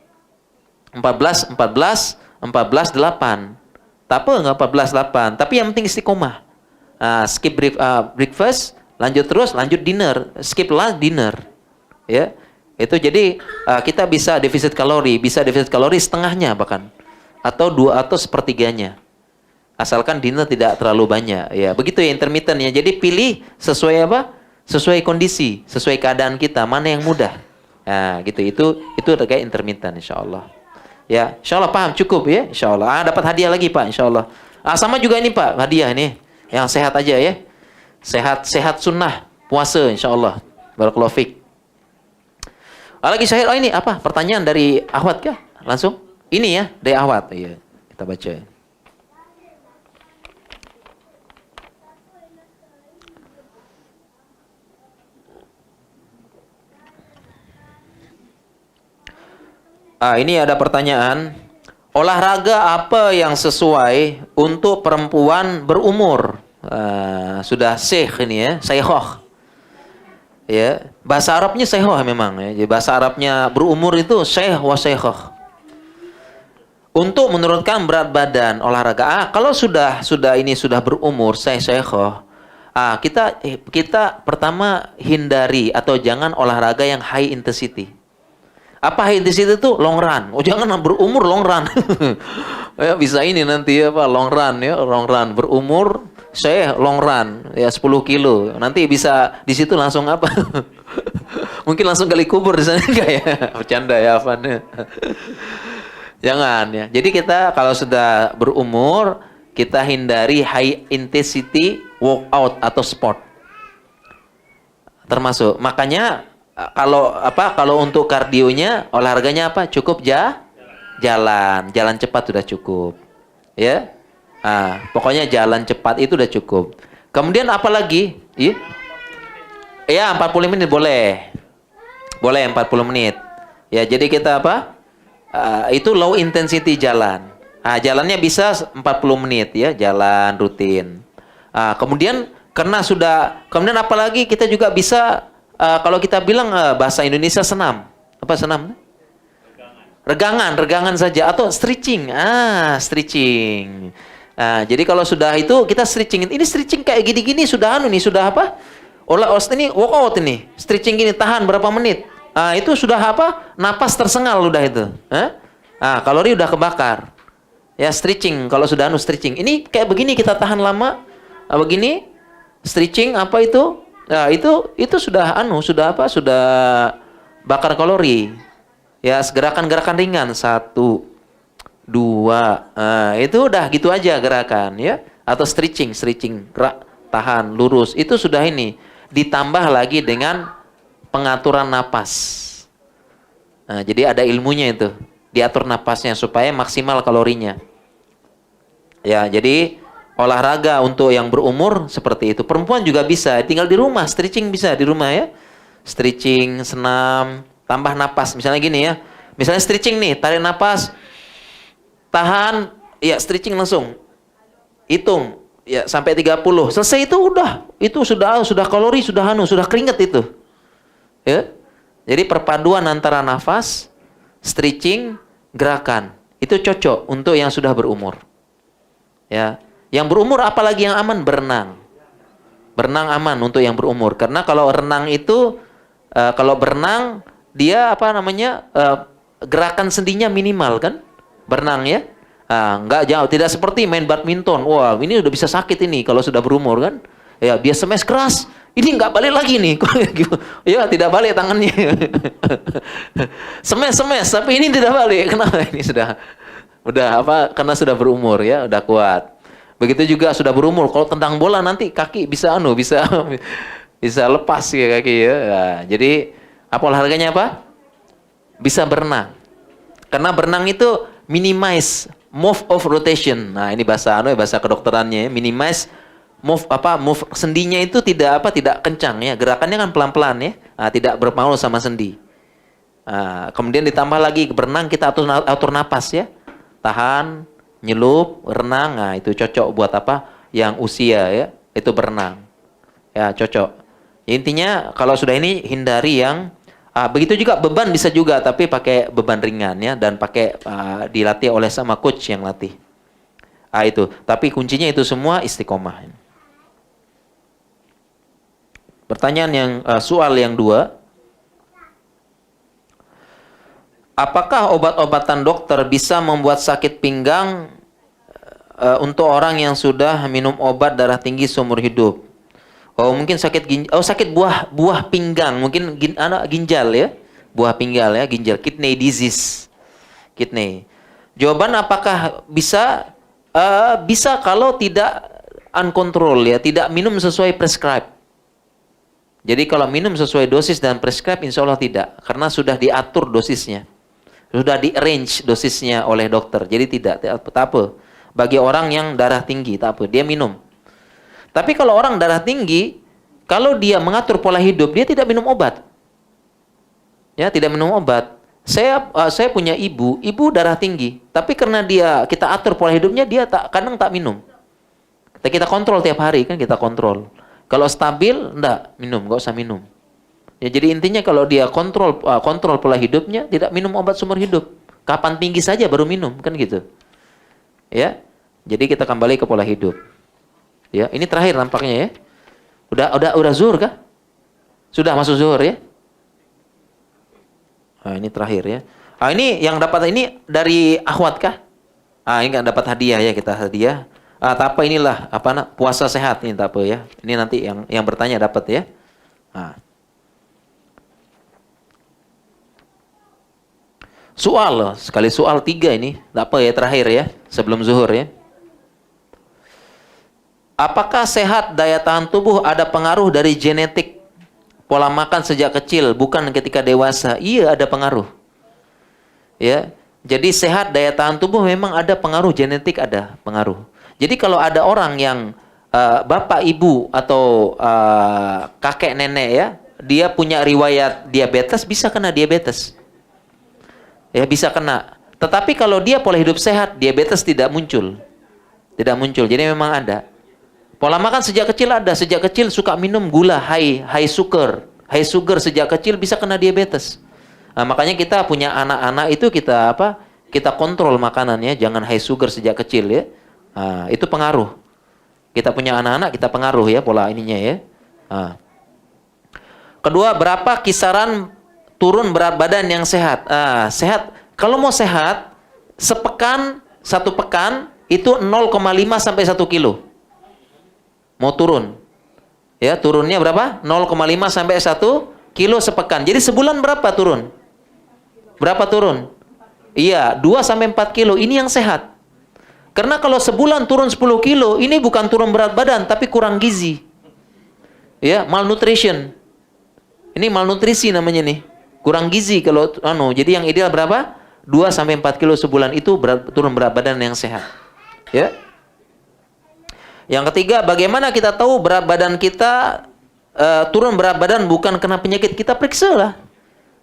14 8. Tak apa enggak 14 8, tapi yang penting istiqomah. Skip breakfast, lanjut dinner, skip lunch, dinner. Ya. Itu jadi kita bisa defisit kalori setengahnya bahkan, atau sepertiganya. Asalkan dinner tidak terlalu banyak. Ya, begitu ya intermittent ya. Jadi pilih sesuai apa? Sesuai kondisi, sesuai keadaan kita, mana yang mudah. Nah, gitu. Itu terkait intermittent insyaallah. Ya, insyaallah paham cukup ya, insyaallah. Dapat hadiah lagi Pak, insyaallah. Sama juga ini Pak, hadiah ini. Yang sehat aja ya. Sehat sunnah puasa insyaallah. Barakallahu fiik. Lagi syahid, ini apa? Pertanyaan dari Ahwat kah? Langsung? Ini ya, dari Ahwat. Iya, kita baca. Ini ada pertanyaan. Olahraga apa yang sesuai untuk perempuan berumur? Sudah syekh ini ya, syekhah. Ya, bahasa Arabnya syekhah memang ya. Jadi bahasa Arabnya berumur itu syekh wa syekhah. Untuk menurunkan berat badan olahraga. Kalau sudah berumur syekhah, kita pertama hindari atau jangan olahraga yang high intensity. Apa high intensity itu? Long run. Jangan berumur long run. Ya, bisa ini nanti ya Pak, long run berumur saya long run ya 10 kilo. Nanti bisa di situ langsung apa? Mungkin langsung gali kubur di sana enggak ya? Bercanda ya Afan. Jangan ya. Jadi kita kalau sudah berumur, kita hindari high intensity workout atau sport. Termasuk makanya kalau untuk kardionya olahraganya apa? Cukup jalan cepat sudah cukup. Ya. Pokoknya jalan cepat itu udah cukup. Kemudian apa lagi? Iya, 40 menit boleh. Boleh 40 menit. Ya, jadi kita itu low intensity jalan. Jalannya bisa 40 menit ya, jalan rutin. Kemudian kemudian apa lagi kita juga bisa kalau kita bilang bahasa Indonesia senam. Apa senam? Regangan saja atau stretching. Stretching. Jadi kalau sudah itu kita stretching. Ini stretching kayak gini-gini sudah sudah apa? Ini workout ini. Stretching gini tahan berapa menit. Itu sudah apa? Napas tersengal udah itu. Kalori udah kebakar. Ya stretching kalau sudah stretching. Ini kayak begini kita tahan lama. Begini stretching apa itu? Itu sudah sudah bakar kalori. Ya, gerakan-gerakan ringan 1 2. Itu udah gitu aja gerakan ya. Atau stretching, gerak, tahan, lurus. Itu sudah ini. ditambah lagi dengan pengaturan napas. Nah, jadi ada ilmunya itu, diatur napasnya supaya maksimal kalorinya. Ya, jadi olahraga untuk yang berumur seperti itu. Perempuan juga bisa, tinggal di rumah, stretching bisa di rumah ya. Stretching, senam, tambah napas. Misalnya gini ya. Misalnya stretching nih, tarik napas, tahan, ya stretching langsung. Hitung ya sampai 30. Selesai itu sudah kalori, sudah keringat itu. Ya. Jadi perpaduan antara nafas, stretching, gerakan. Itu cocok untuk yang sudah berumur. Ya. Yang berumur apalagi yang aman? Berenang. Berenang aman untuk yang berumur. Karena kalau renang itu, kalau berenang, dia gerakan sendinya minimal kan? Berenang ya. Nggak jauh. Tidak seperti main badminton. Wah, ini udah bisa sakit ini kalau sudah berumur kan? Ya, dia smash keras. Ini nggak balik lagi nih. Ya, tidak balik tangannya. Smash, tapi ini tidak balik. Kenapa? Ini karena sudah berumur ya, udah kuat. Begitu juga sudah berumur, kalau tendang bola nanti kaki bisa lepas ya kaki ya. Nah, jadi olahraganya apa? Bisa berenang. Karena berenang itu minimize move of rotation. Nah, ini bahasa kedokterannya, minimize move sendinya itu tidak kencang ya. Gerakannya kan pelan-pelan ya. Nah, tidak berpengaruh sama sendi. Nah, kemudian ditambah lagi berenang, kita atur napas ya. Tahan, nyelup, renang, nah itu cocok buat yang usia ya, itu berenang. Ya, cocok. Intinya kalau sudah ini hindari yang begitu juga beban bisa juga, tapi pakai beban ringan ya, dan pakai dilatih oleh sama coach yang latih. Itu. Tapi kuncinya itu semua istiqomah. Pertanyaan soal yang 2. Apakah obat-obatan dokter bisa membuat sakit pinggang untuk orang yang sudah minum obat darah tinggi seumur hidup? Oh, mungkin sakit buah pinggang, mungkin ginjal ya. Buah pinggang ya, ginjal, kidney disease. Kidney. Jawaban apakah bisa? Bisa kalau tidak uncontrol ya, tidak minum sesuai prescribe. Jadi kalau minum sesuai dosis dan prescribe, insya Allah tidak, karena sudah diatur dosisnya. Sudah di-arrange dosisnya oleh dokter. Jadi tak apa. Bagi orang yang darah tinggi, tak apa. Dia minum. Tapi kalau orang darah tinggi, kalau dia mengatur pola hidup, dia tidak minum obat. Ya, tidak minum obat. Saya punya ibu darah tinggi. Tapi karena kita atur pola hidupnya, dia kadang tak minum. Kita kontrol tiap hari, kan kita kontrol. Kalau stabil, enggak nggak usah minum. Ya, jadi intinya kalau dia kontrol pola hidupnya, tidak minum obat seumur hidup. Kapan tinggi saja baru minum, kan gitu. Ya. Jadi kita kembali ke pola hidup. Ya, ini terakhir nampaknya ya. Udah zuhur kah? Sudah masuk zuhur ya? Ini terakhir ya. Ini yang dapat ini dari akhwat kah? Ini kan dapat hadiah ya, kita hadiah. Tak apa, inilah puasa sehat ini, tak apa ya. Ini nanti yang bertanya dapat ya. Soal 3 ini, tak apa ya, terakhir ya, sebelum zuhur ya. Apakah sehat daya tahan tubuh ada pengaruh dari genetik pola makan sejak kecil, bukan ketika dewasa? Iya, ada pengaruh. Ya, jadi sehat daya tahan tubuh memang ada pengaruh genetik, ada pengaruh. Jadi kalau ada orang yang bapak ibu atau kakek nenek ya, dia punya riwayat diabetes, bisa kena diabetes. Ya, bisa kena. Tetapi kalau dia pola hidup sehat, diabetes tidak muncul. Tidak muncul. Jadi memang ada. Pola makan sejak kecil ada. Sejak kecil suka minum gula, high sugar. High sugar sejak kecil bisa kena diabetes. Nah, makanya kita punya anak-anak itu kita kontrol makanannya, jangan high sugar sejak kecil ya. Nah, itu pengaruh. Kita punya anak-anak, kita pengaruh ya pola ininya ya. Kedua, berapa kisaran turun berat badan yang sehat? Sehat. Kalau mau sehat, satu pekan itu 0,5 sampai 1 kilo. Mau turun. Ya, turunnya berapa? 0,5 sampai 1 kilo sepekan. Jadi sebulan berapa turun? Berapa turun? Iya, 2 sampai 4 kilo. Ini yang sehat. Karena kalau sebulan turun 10 kilo, ini bukan turun berat badan, tapi kurang gizi. Ya, malnutrition. Ini malnutrisi namanya nih. Kurang gizi kalau jadi yang ideal berapa? 2 sampai 4 kilo sebulan itu turun berat badan yang sehat. Ya. Yang ketiga, bagaimana kita tahu berat badan kita turun berat badan bukan karena penyakit? Kita periksa lah.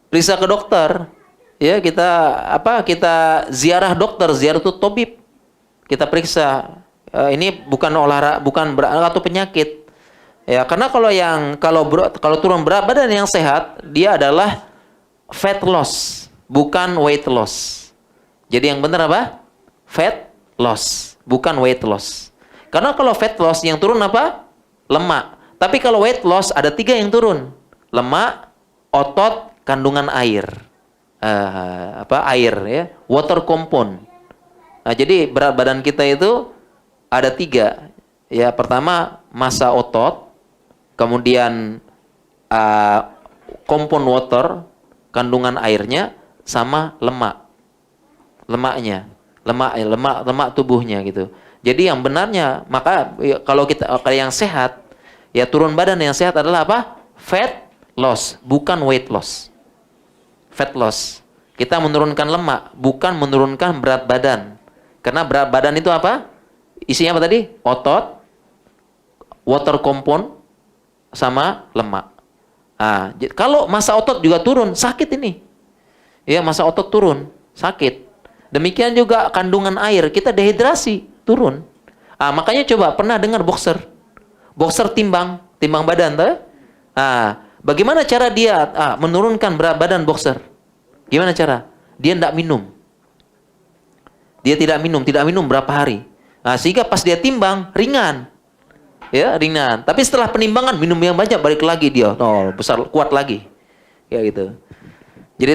Periksa ke dokter. Ya, kita ziarah dokter, ziarah tuh tabib. Kita periksa. Ini bukan atau penyakit. Ya, karena kalau turun berat badan yang sehat, dia adalah fat loss, bukan weight loss. Jadi yang benar apa? Fat loss, bukan weight loss. Karena kalau fat loss yang turun apa? Lemak. Tapi kalau weight loss ada 3 yang turun. Lemak, otot, kandungan air. Air ya, water compound. Nah, jadi berat badan kita itu ada 3. Ya, pertama massa otot, kemudian compound water, kandungan airnya, sama lemaknya, lemak tubuhnya gitu. Jadi yang benarnya, maka kalau yang sehat, ya turun badan yang sehat adalah apa? Fat loss, bukan weight loss. Fat loss. Kita menurunkan lemak, bukan menurunkan berat badan. Karena berat badan itu apa? Isinya apa tadi? Otot, water compound, sama lemak. Nah, kalau massa otot juga turun, sakit ini. Ya, massa otot turun, sakit. Demikian juga kandungan air, kita dehidrasi, turun. Makanya coba pernah dengar boxer timbang badan, tuh? Bagaimana cara dia menurunkan berat badan boxer? Gimana cara? Dia tidak minum. Dia tidak minum berapa hari. Sehingga pas dia timbang ringan. Ya, ringan. Tapi setelah penimbangan minum yang banyak, balik lagi dia. Besar, kuat lagi. Ya gitu. Jadi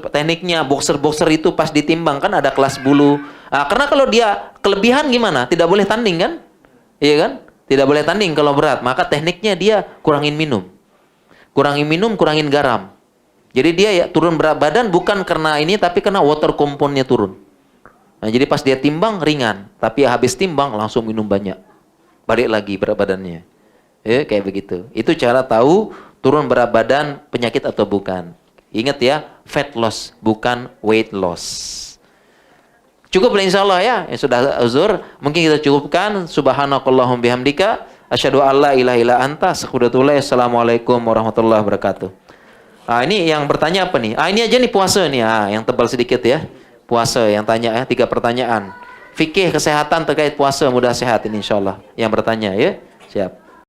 tekniknya boxer itu pas ditimbang kan ada kelas bulu. Karena kalau dia kelebihan gimana? Tidak boleh tanding kan? Iya kan? Tidak boleh tanding kalau berat. Maka tekniknya dia kurangin minum, kurangin garam. Jadi dia ya turun berat badan bukan karena ini, tapi karena water compound-nya turun. Nah, jadi pas dia timbang ringan, tapi habis timbang langsung minum banyak. Balik lagi berat badannya. Ya, kayak begitu. Itu cara tahu turun berat badan penyakit atau bukan. Ingat ya, fat loss, bukan weight loss. Cukup insyaallah ya. Sudah uzur, mungkin kita cukupkan. Subhanakallahum bihamdika asyhadu alla ilaha illa anta astaghfiruka. Assalamualaikum warahmatullahi wabarakatuh. Ini yang bertanya apa nih? Ini aja nih puasa nih. Yang tebal sedikit ya. Puasa yang tanya ya, 3 pertanyaan. Fikih kesehatan terkait puasa mudah sehat ini insyaallah. Yang bertanya ya. Siap.